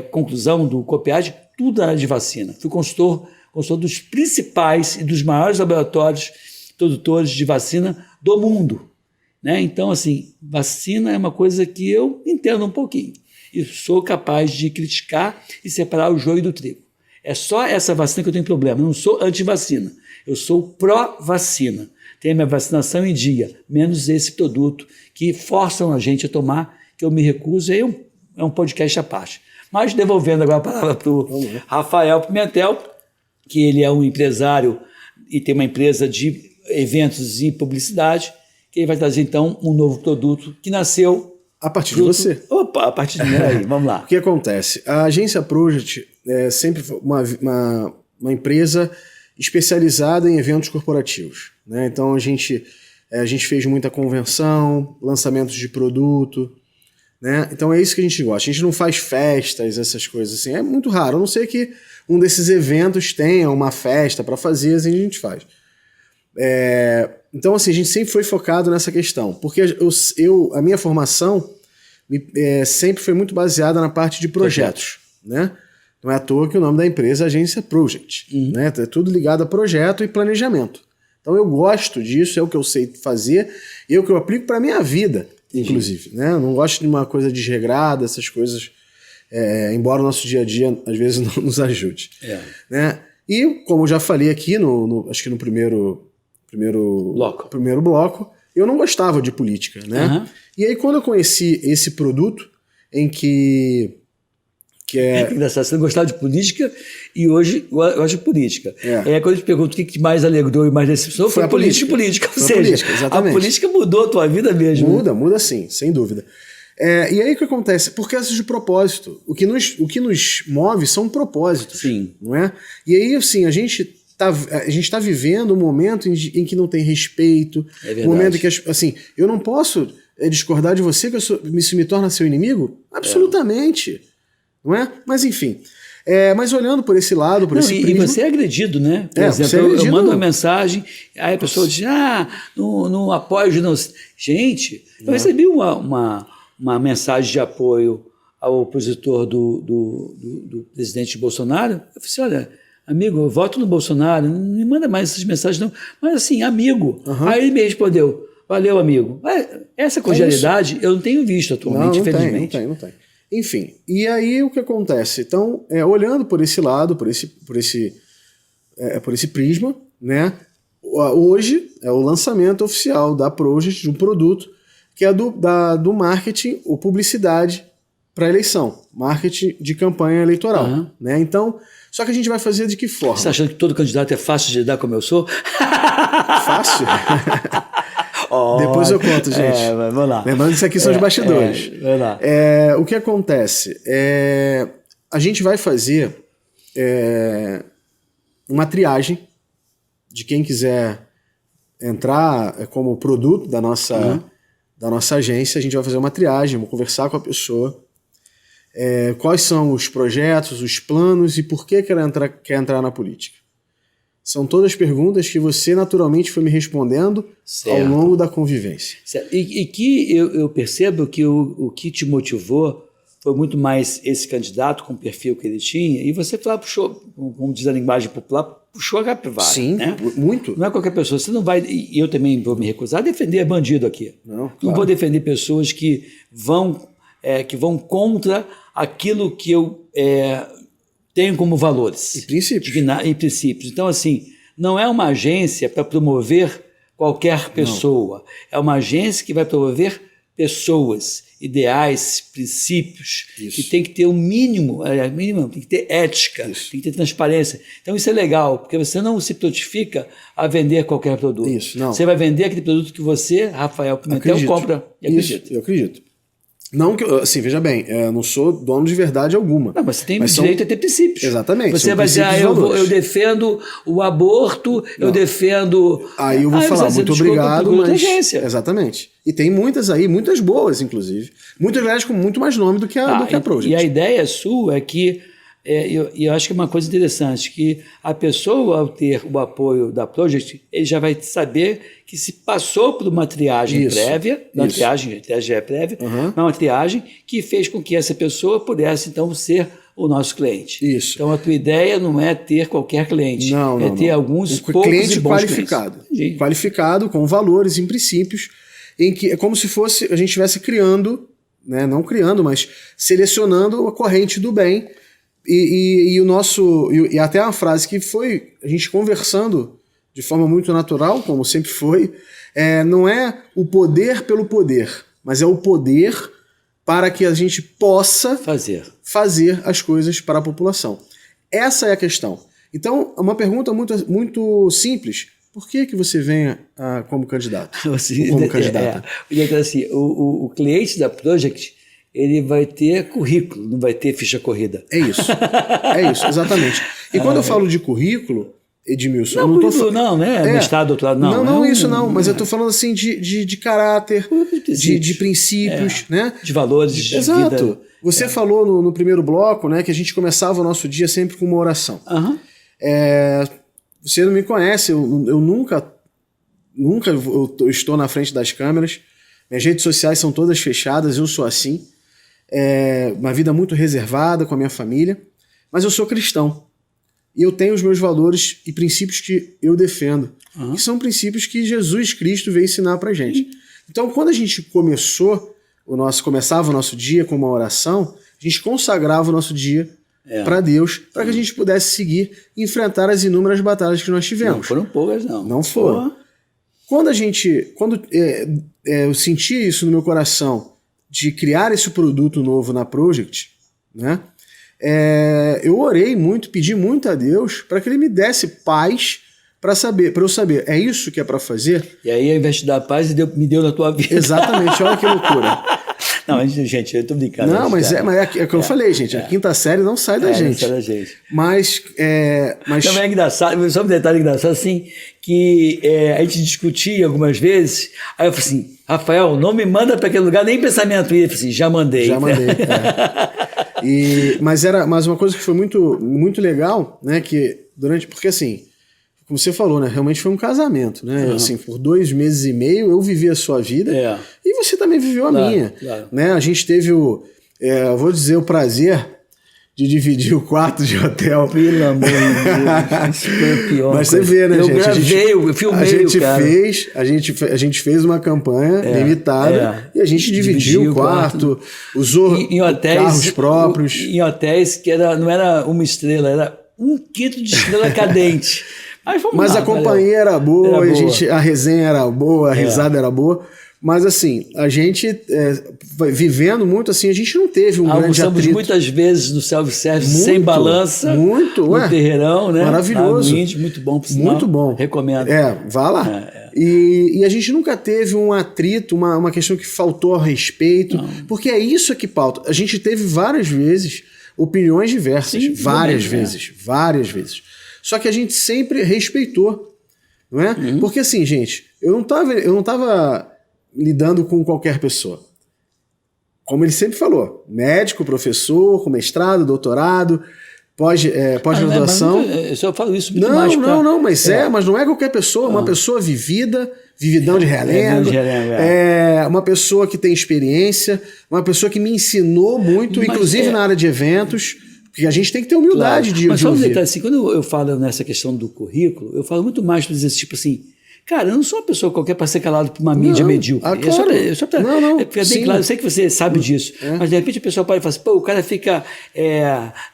conclusão do COPEAD, tudo na área de vacina. Fui consultor dos principais e dos maiores laboratórios produtores de vacina do mundo, né? Então, assim, vacina é uma coisa que eu entendo um pouquinho. E sou capaz de criticar e separar o joio do trigo. É só essa vacina que eu tenho problema. Eu não sou anti-vacina, eu sou pró-vacina. Tenho a minha vacinação em dia, menos esse produto que forçam a gente a tomar, que eu me recuso. Aí é um podcast à parte. Mas devolvendo agora a palavra para o Rafael Pimentel, que ele é um empresário e tem uma empresa de eventos e publicidade, que ele vai trazer então um novo produto que nasceu a partir de você. Opa, a partir de mim, aí, vamos lá. O que acontece? A agência Project é sempre uma empresa especializada em eventos corporativos, né? Então a gente fez muita convenção, lançamentos de produto, né? Então é isso que a gente gosta. A gente não faz festas, essas coisas assim. É muito raro, a não ser que um desses eventos tenha uma festa para fazer, assim a gente faz. Então, assim, a gente sempre foi focado nessa questão, porque a minha formação sempre foi muito baseada na parte de projetos, né? Não é à toa que o nome da empresa é Agência Project, né? É tudo ligado a projeto e planejamento. Então eu gosto disso, é o que eu sei fazer, e é o que eu aplico para a minha vida, inclusive, né? Eu não gosto de uma coisa desregrada, essas coisas, embora o nosso dia a dia às vezes não nos ajude, né? E como eu já falei aqui, acho que no primeiro bloco, eu não gostava de política, né? Uhum. E aí quando eu conheci esse produto, em que é engraçado, você não gostava de política e hoje gosta de política. Aí quando eu te pergunto o que te mais alegrou e mais decepcionou, foi a política. Ou seja, a política mudou a tua vida mesmo. Muda sim, sem dúvida. E aí o que acontece? Por causa de propósito. O que nos move são propósitos. Sim. Não é? E aí, assim, a gente está vivendo um momento em que não tem respeito. É verdade. Um momento em que, assim, eu não posso discordar de você, que isso me torna seu inimigo? Absolutamente. Não é? Mas, enfim. Mas olhando por esse lado, por esse prisma... E você é agredido, né? Por exemplo, eu mando uma mensagem, aí a pessoa diz, não apoio o genocídio. Gente, eu recebi uma mensagem de apoio ao opositor do presidente Bolsonaro. Eu falei assim, olha, amigo, eu voto no Bolsonaro, não me manda mais essas mensagens não. Mas assim, amigo. Aí ele me respondeu, valeu, amigo. Essa cordialidade eu não tenho visto atualmente, infelizmente. Não tem. Enfim, e aí o que acontece? Então, olhando por esse lado, por esse prisma, né? Hoje é o lançamento oficial da Project de um produto que é do marketing ou publicidade para eleição, marketing de campanha eleitoral, né? Então, só que a gente vai fazer de que forma? Você está achando que todo candidato é fácil de lidar como eu sou? Fácil? Depois eu conto, gente. Vamos lá. Lembrando que isso aqui são os bastidores. Vamos lá. O que acontece? A gente vai fazer uma triagem de quem quiser entrar como produto da nossa da nossa agência, a gente vai fazer uma triagem, vamos conversar com a pessoa, quais são os projetos, os planos e por que quer entrar na política. São todas perguntas que você naturalmente foi me respondendo ao longo da convivência. Certo. E que eu percebo que o que te motivou foi muito mais esse candidato com o perfil que ele tinha, e você puxou, como diz a linguagem popular, puxou a capivara. Sim, né? muito. Não é qualquer pessoa. Você não vai, e eu também vou me recusar a defender bandido aqui. Não Vou defender pessoas que vão contra aquilo que eu tenho como valores. E princípios. E princípios. Então, assim, não é uma agência para promover qualquer pessoa. Não. É uma agência que vai promover pessoas, ideais, princípios, que tem que ter o mínimo, tem que ter ética, tem que ter transparência. Então isso é legal, porque você não se prontifica a vender qualquer produto. Você vai vender aquele produto que você, Rafael Pimentel, compra e acredita. Isso, eu acredito. Não que, assim, veja bem, eu não sou dono de verdade alguma. Não, mas você tem direito a ter princípios. Exatamente. Você vai dizer, eu defendo o aborto, eu defendo... Aí eu vou falar, muito obrigado, mas... Exatamente. E tem muitas aí, muitas boas, inclusive. Muitas, aliás, com muito mais nome do que a Project. E a ideia sua é que, eu acho que é uma coisa interessante, que a pessoa, ao ter o apoio da Project, ele já vai saber que se passou por uma triagem prévia, a triagem é prévia, uma triagem que fez com que essa pessoa pudesse, então, ser o nosso cliente. Isso. Então, a tua ideia não é ter qualquer cliente, ter alguns poucos cliente e bons qualificado. Qualificado, com valores e princípios, em que é como se fosse a gente estivesse criando, né, não criando, mas selecionando a corrente do bem. E até uma frase que foi a gente conversando de forma muito natural, como sempre foi, não é o poder pelo poder, mas é o poder para que a gente possa fazer as coisas para a população. Essa é a questão. Então, uma pergunta muito, muito simples. Por que você vem como candidato? Como candidata? Assim, o cliente da Project, ele vai ter currículo, não vai ter ficha corrida. É isso, exatamente. E quando eu falo de currículo, Edmilson... Não estou falando, né? Mestrado, doutorado, não. Não, mas eu estou falando assim de caráter, de princípios, né? De valores, de Exato. vida. Você falou no primeiro bloco, né, que a gente começava o nosso dia sempre com uma oração. Você não me conhece, eu nunca eu estou na frente das câmeras, minhas redes sociais são todas fechadas, eu sou assim, uma vida muito reservada com a minha família, mas eu sou cristão, e eu tenho os meus valores e princípios que eu defendo, que são princípios que Jesus Cristo veio ensinar pra gente. Então, quando a gente começava o nosso dia com uma oração, a gente consagrava o nosso dia para Deus, para que a gente pudesse seguir e enfrentar as inúmeras batalhas que nós tivemos. Não foram poucas, não. Não foram. Quando eu senti isso no meu coração, de criar esse produto novo na Project, né, eu orei muito, pedi muito a Deus para que Ele me desse paz para eu saber, é isso que é para fazer? E aí, ao invés de dar paz, me deu na tua vida. Exatamente, olha que loucura. Não, gente, eu tô brincando. Não, mas é o que eu falei, gente. A quinta série não sai da gente. Não sai da gente. Mas também é engraçado, só um detalhe engraçado, assim, que a gente discutia algumas vezes, aí eu falei assim, Rafael, não me manda para aquele lugar, nem pensamento. E ele falou assim, já mandei. Mas uma coisa que foi muito, muito legal, né, porque assim, como você falou, né, realmente foi um casamento, né, assim, por 2 meses e meio eu vivi a sua vida e você também viveu a minha, né, a gente teve eu vou dizer, o prazer de dividir o quarto de hotel. Pelo amor de Deus, isso foi o pior. Mas você vê, né, gente? Eu filmei, a gente fez uma campanha limitada e a gente dividiu o quarto, usou carros próprios. Em hotéis que não era 1 estrela, era 1 quinto de estrela cadente. Mas a companhia era boa, a resenha era boa, a risada era boa. Mas assim, a gente vivendo muito assim, a gente não teve um grande atrito. Muitas vezes no self-service, sem balança, no terreirão, né? Maravilhoso. Muito bom, por sinal. Muito bom. Recomendo. Vá lá. E a gente nunca teve um atrito, uma questão que faltou ao respeito, porque é isso que pauta. A gente teve várias vezes opiniões diversas, várias vezes. Só que a gente sempre respeitou, não é? Porque assim, gente, eu não tava lidando com qualquer pessoa. Como ele sempre falou, médico, professor, com mestrado, doutorado, pós-graduação. Eu só falo isso muito mais. Mas não é qualquer pessoa, uma pessoa vividão de realengo, uma pessoa que tem experiência, uma pessoa que me ensinou muito, inclusive na área de eventos, porque a gente tem que ter humildade de Mas só um ouvir. detalhe, assim, quando eu falo nessa questão do currículo, eu falo muito mais para dizer tipo assim, cara, eu não sou uma pessoa qualquer para ser calado por uma mídia medíocre. Claro. Fica bem claro, eu sei que você sabe disso, mas de repente a pessoa pode falar assim, pô, o cara fica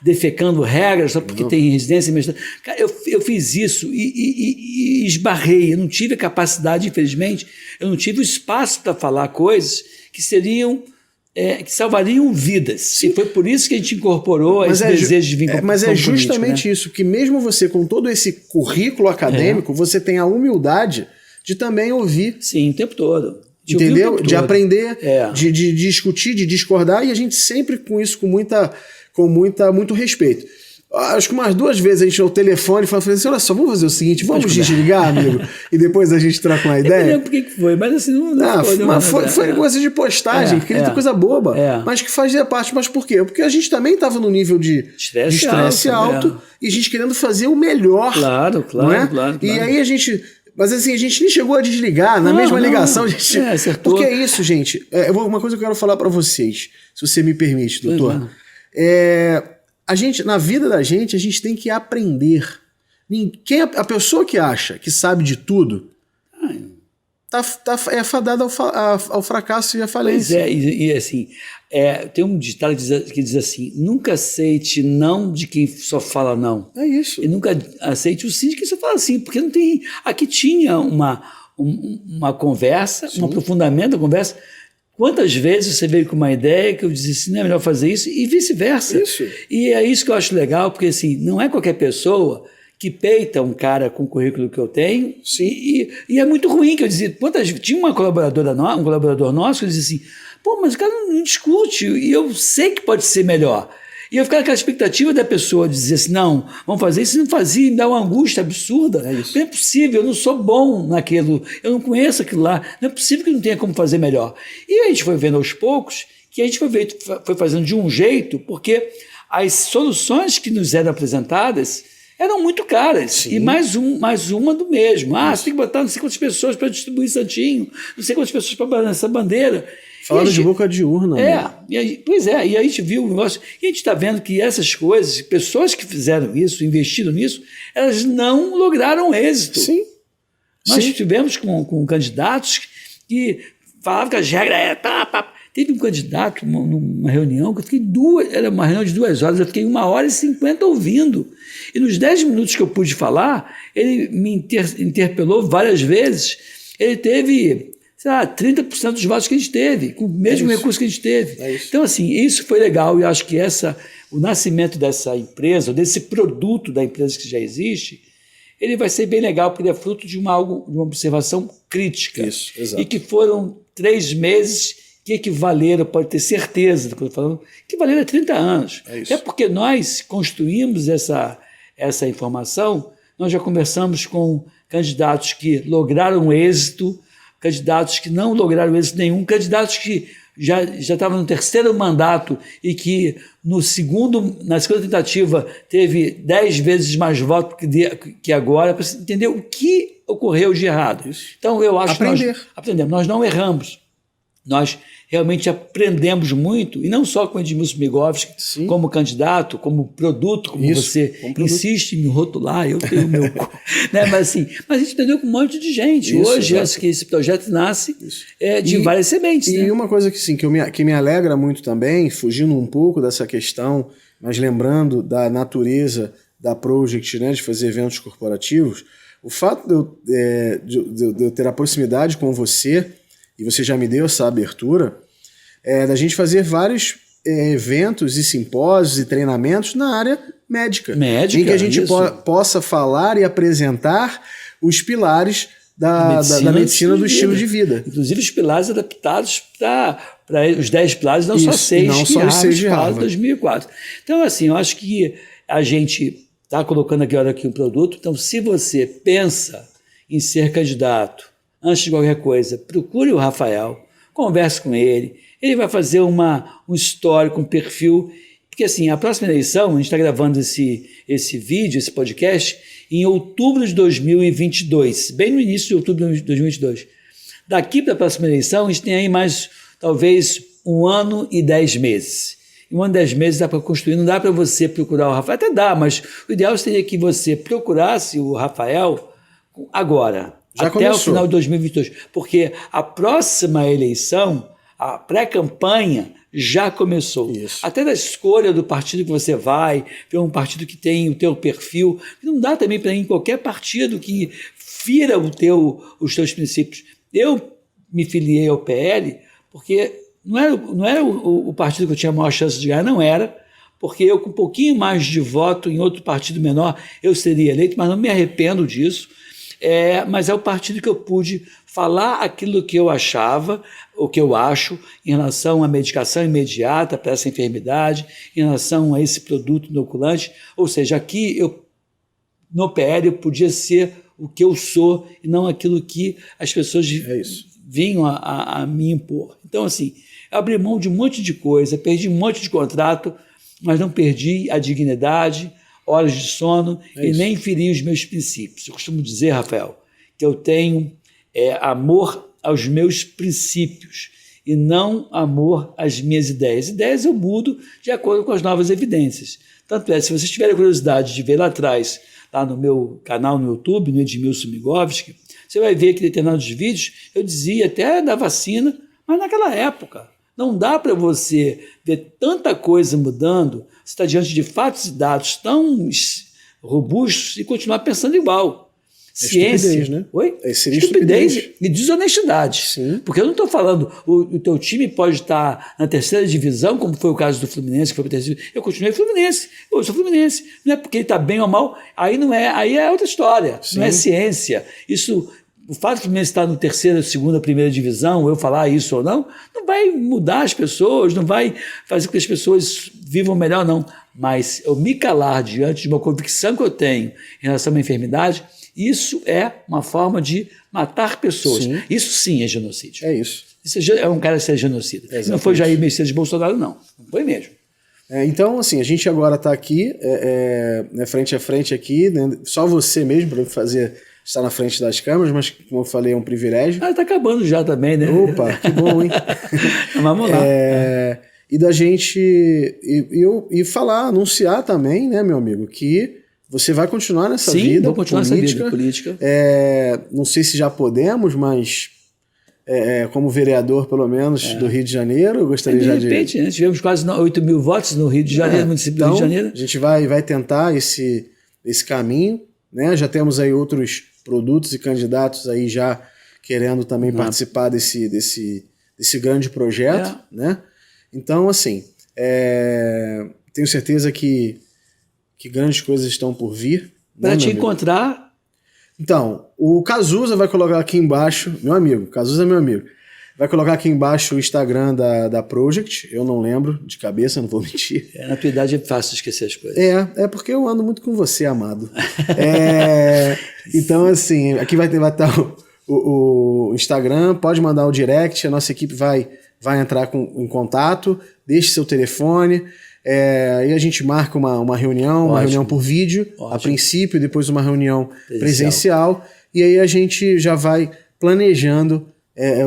defecando regras só porque tem residência. Cara, eu fiz isso e esbarrei, eu não tive a capacidade, infelizmente, eu não tive o espaço para falar coisas que seriam... que salvariam vidas. Sim. E foi por isso que a gente incorporou esse desejo de vir com Mas é justamente político, né? Isso, que mesmo você com todo esse currículo acadêmico, você tem a humildade de também ouvir. Sim, o tempo todo. Entendeu? De aprender, de discutir, de discordar, e a gente sempre com isso, com muito respeito. Acho que umas 2 vezes a gente no telefone falou assim, olha só, vamos fazer o seguinte, vamos desligar, amigo, e depois a gente troca uma ideia. Eu não lembro por que foi, mas assim, foi coisa de postagem, porque é coisa boba, mas que fazia parte. Mas por quê? Porque a gente também estava no nível de estresse alto e a gente querendo fazer o melhor. Claro. E aí a gente... Mas assim, a gente nem chegou a desligar na mesma ligação. A gente, porque é isso, gente. Uma coisa que eu quero falar para vocês, se você me permite, doutor. A gente, na vida da gente, a gente tem que aprender. A pessoa que acha que sabe de tudo é fadada ao fracasso e à falência. Pois e assim, tem um ditado que diz assim, nunca aceite não de quem só fala não. É isso. E nunca aceite o sim de quem só fala sim, porque não tem... Aqui tinha uma conversa, um aprofundamento da conversa. Quantas vezes você veio com uma ideia que eu dizia assim, não é melhor fazer isso, e vice-versa. E é isso que eu acho legal, porque assim, não é qualquer pessoa que peita um cara com o currículo que eu tenho, e é muito ruim, que eu dizia, tinha um colaborador nosso que dizia assim, pô, mas o cara não discute, e eu sei que pode ser melhor. E eu ficava naquela expectativa da pessoa dizer assim, não, vamos fazer isso, e não fazia, me dá uma angústia absurda. Não é possível, eu não sou bom naquilo, eu não conheço aquilo lá, não é possível que não tenha como fazer melhor. E a gente foi vendo aos poucos que a gente foi fazendo de um jeito, porque as soluções que nos eram apresentadas eram muito caras. Sim. E mais uma do mesmo. Você tem que botar não sei quantas pessoas para distribuir santinho, não sei quantas pessoas para balançar essa bandeira. Falaram de boca de urna. E a gente viu o negócio, e a gente está vendo que essas coisas, pessoas que fizeram isso, investiram nisso, elas não lograram êxito. Sim. Nós tivemos com candidatos que falavam que as regras eram... Teve um candidato numa reunião que eu fiquei era uma reunião de 2 horas, eu fiquei 1h50 ouvindo. E nos 10 minutos que eu pude falar, ele me interpelou várias vezes. Ele teve, 30% dos votos que a gente teve, com o mesmo recurso que a gente teve. Então, assim, isso foi legal, e eu acho que o nascimento dessa empresa, desse produto da empresa que já existe, ele vai ser bem legal, porque ele é fruto de uma observação crítica. Isso, exato. E que foram 3 meses que equivaleram, pode ter certeza do que eu estou falando, equivaleram a 30 anos. Até porque nós construímos essa informação, nós já conversamos com candidatos que lograram êxito, candidatos que não lograram êxito nenhum, candidatos que já estavam no 3º mandato e que na segunda tentativa teve 10 vezes mais votos que agora, para você entender o que ocorreu de errado. Então, eu acho que nós aprendemos, nós não erramos. Nós realmente aprendemos muito, e não só com o Edmilson Migovski, como candidato, como produto, como você insiste em me rotular, eu tenho o meu... né? Mas a gente entendeu com um monte de gente. Hoje, que esse projeto nasce de várias sementes. E uma coisa que me alegra muito também, fugindo um pouco dessa questão, mas lembrando da natureza da Project, né, de fazer eventos corporativos, o fato de eu ter a proximidade com você, e você já me deu essa abertura, da gente fazer vários eventos e simpósios e treinamentos na área médica. Em que a gente possa falar e apresentar os pilares da medicina do estilo de vida. Inclusive os pilares adaptados para os 10 pilares, não só 6, não só os 6 de Harvard. 2004. Então, assim, eu acho que a gente está colocando aqui um produto. Então, se você pensa em ser candidato, antes de qualquer coisa, procure o Rafael, converse com ele, ele vai fazer um histórico, um perfil, porque assim, a próxima eleição, a gente está gravando esse vídeo, esse podcast, em outubro de 2022, bem no início de outubro de 2022. Daqui para a próxima eleição, a gente tem aí mais, talvez, 1 ano e 10 meses. Em 1 ano e 10 meses dá para construir, não dá para você procurar o Rafael, até dá, mas o ideal seria que você procurasse o Rafael agora, Já até começou. o final de 2022, porque a próxima eleição, a pré-campanha, já começou. Isso. Até da escolha do partido que você vai, ver um partido que tem o teu perfil, não dá também para ir em qualquer partido que fira os teus princípios. Eu me filiei ao PL porque não era o partido que eu tinha a maior chance de ganhar, não era, porque eu com um pouquinho mais de voto em outro partido menor, eu seria eleito, mas não me arrependo disso. Mas é o partido que eu pude falar aquilo que eu achava, o que eu acho, em relação à medicação imediata para essa enfermidade, em relação a esse produto inoculante. Ou seja, aqui no PL eu podia ser o que eu sou e não aquilo que as pessoas vinham a me impor. Então, assim, eu abri mão de um monte de coisa, perdi um monte de contrato, mas não perdi a dignidade, horas de sono e nem feri os meus princípios. Eu costumo dizer, Rafael, que eu tenho amor aos meus princípios e não amor às minhas ideias. Ideias eu mudo de acordo com as novas evidências. Tanto se vocês tiverem curiosidade de ver lá atrás, lá no meu canal no YouTube, no Edmilson Migovski, você vai ver que em determinados vídeos eu dizia até da vacina, mas naquela época. Não dá para você ver tanta coisa mudando, você está diante de fatos e dados tão robustos e continuar pensando igual. Ciência. Estupidez, né? Oi? Seria estupidez E desonestidade. Sim. Porque eu não estou falando, o teu time pode estar na 3ª divisão, como foi o caso do Fluminense, que foi para a 3ª divisão. Eu continuei Fluminense. Eu sou Fluminense. Não é porque ele está bem ou mal, aí não é, aí é outra história. Sim. Não é ciência. Isso. O fato do Fluminense estar no 3ª, 2ª, 1ª divisão, eu falar isso ou não vai mudar as pessoas, não vai fazer com que as pessoas vivam melhor, não. Mas eu me calar diante de uma convicção que eu tenho em relação a uma enfermidade, isso é uma forma de matar pessoas. Sim. Isso sim é genocídio. É isso. Isso é um cara ser genocida. Exatamente. Não foi Jair Messias Bolsonaro, não. Não foi mesmo. Então, assim, a gente agora está aqui, frente a frente aqui, né? Só você mesmo para estar na frente das câmeras, mas, como eu falei, é um privilégio. Está acabando já também, né? Opa, que bom, hein? Vamos lá. E da gente falar, anunciar também, né, meu amigo, que você vai continuar nessa vida vou continuar política. Nessa vida política. Não sei se já podemos, mas como vereador, pelo menos, do Rio de Janeiro, eu gostaria de repente, né? Tivemos quase 8 mil votos no Rio de Janeiro, município do Rio de Janeiro. A gente vai tentar esse caminho, né? Já temos aí outros produtos e candidatos aí já querendo também participar desse grande projeto, né? Então, assim, tenho certeza que grandes coisas estão por vir. Para te encontrar. Então, o Cazuza vai colocar aqui embaixo, meu amigo, Cazuza é meu amigo, vai colocar aqui embaixo o Instagram da Project, eu não lembro de cabeça, não vou mentir. Na tua idade é fácil esquecer as coisas. É porque eu ando muito com você, amado. Então, assim, aqui vai estar o Instagram, pode mandar o direct, a nossa equipe vai entrar em contato, deixe seu telefone, e a gente marca uma reunião, uma reunião por vídeo, a princípio, depois uma reunião presencial, e aí a gente já vai planejando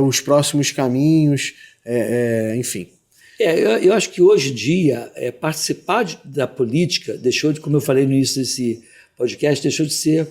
os próximos caminhos, enfim. Eu acho que hoje em dia, participar da política deixou de, como eu falei no início desse podcast, deixou de ser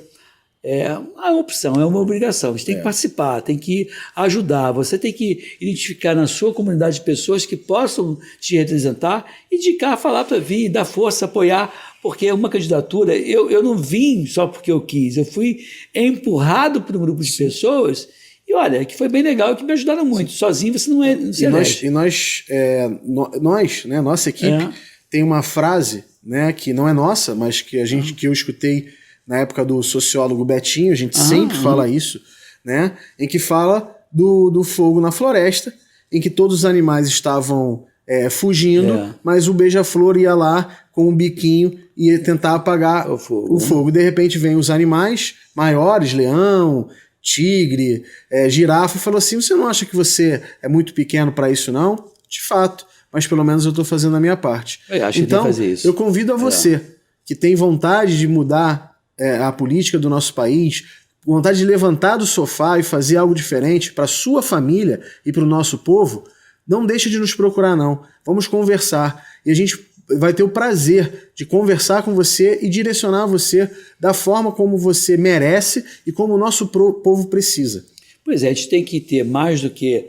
uma opção, é uma obrigação. Você tem que participar, tem que ajudar, você tem que identificar na sua comunidade de pessoas que possam te representar, indicar, falar para vir, dar força, apoiar, porque uma candidatura, eu não vim só porque eu quis, eu fui empurrado por um grupo de pessoas e olha, que foi bem legal e que me ajudaram muito. Sozinho você não se elege. E nós, né, nossa equipe, tem uma frase, né, que não é nossa, mas que eu escutei na época do sociólogo Betinho, a gente sempre fala isso, né? Em que fala do fogo na floresta, em que todos os animais estavam fugindo, mas o beija-flor ia lá com um biquinho e ia tentar apagar o fogo. De repente vem os animais maiores, leão, tigre, girafa, e falou assim, você não acha que você é muito pequeno para isso não? De fato, mas pelo menos eu estou fazendo a minha parte. Eu acho então, que tem que fazer isso. Eu convido a você, que tem vontade de mudar a política do nosso país, vontade de levantar do sofá e fazer algo diferente para sua família e para o nosso povo, não deixe de nos procurar não. Vamos conversar e a gente vai ter o prazer de conversar com você e direcionar você da forma como você merece e como o nosso povo precisa. Pois é, a gente tem que ter mais do que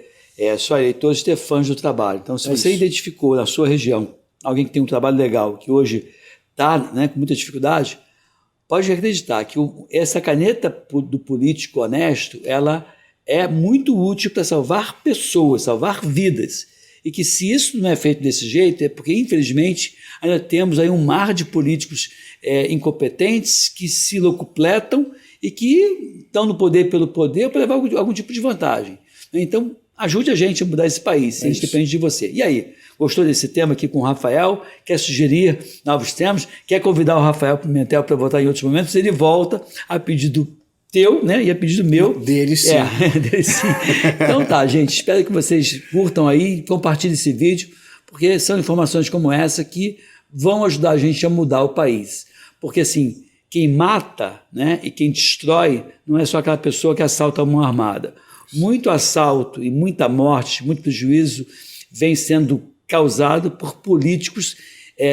só eleitores, ter fãs do trabalho. Então, se você identificou na sua região alguém que tem um trabalho legal, que hoje está, né, com muita dificuldade, pode acreditar que essa caneta do político honesto, ela é muito útil para salvar pessoas, salvar vidas. E que se isso não é feito desse jeito, é porque, infelizmente, ainda temos aí um mar de políticos incompetentes que se locupletam e que estão no poder pelo poder para levar algum tipo de vantagem. Então, ajude a gente a mudar esse país, a gente depende de você. E aí, gostou desse tema aqui com o Rafael? Quer sugerir novos temas? Quer convidar o Rafael Pimentel para votar em outros momentos? Ele volta a pedido teu, né? E a pedido meu. Dele sim. Dele sim. Então tá, gente, espero que vocês curtam aí, compartilhem esse vídeo, porque são informações como essa que vão ajudar a gente a mudar o país. Porque assim, quem mata, né, e quem destrói não é só aquela pessoa que assalta a mão armada. Muito assalto e muita morte, muito prejuízo vem sendo causado por políticos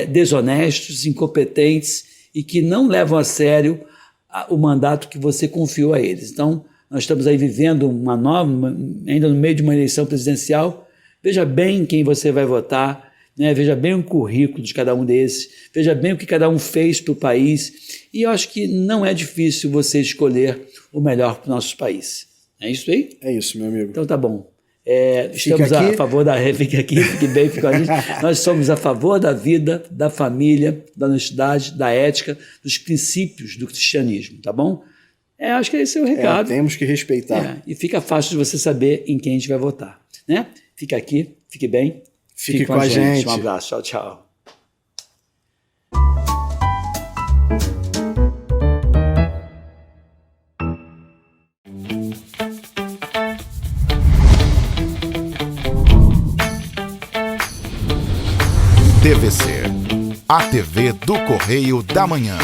desonestos, incompetentes e que não levam a sério o mandato que você confiou a eles. Então, nós estamos aí vivendo ainda no meio de uma eleição presidencial. Veja bem quem você vai votar, né? Veja bem o currículo de cada um desses, veja bem o que cada um fez para o país. E eu acho que não é difícil você escolher o melhor para o nosso país. É isso aí? É isso, meu amigo. Então tá bom. Estamos a favor fique aqui, fique bem, fique com a gente. Nós somos a favor da vida, da família, da honestidade, da ética, dos princípios do cristianismo, tá bom? Acho que esse é o recado. Temos que respeitar. E fica fácil de você saber em quem a gente vai votar, né? Fica aqui, fique bem. Fique com a gente. Um abraço, tchau, tchau. TVC, a TV do Correio da Manhã.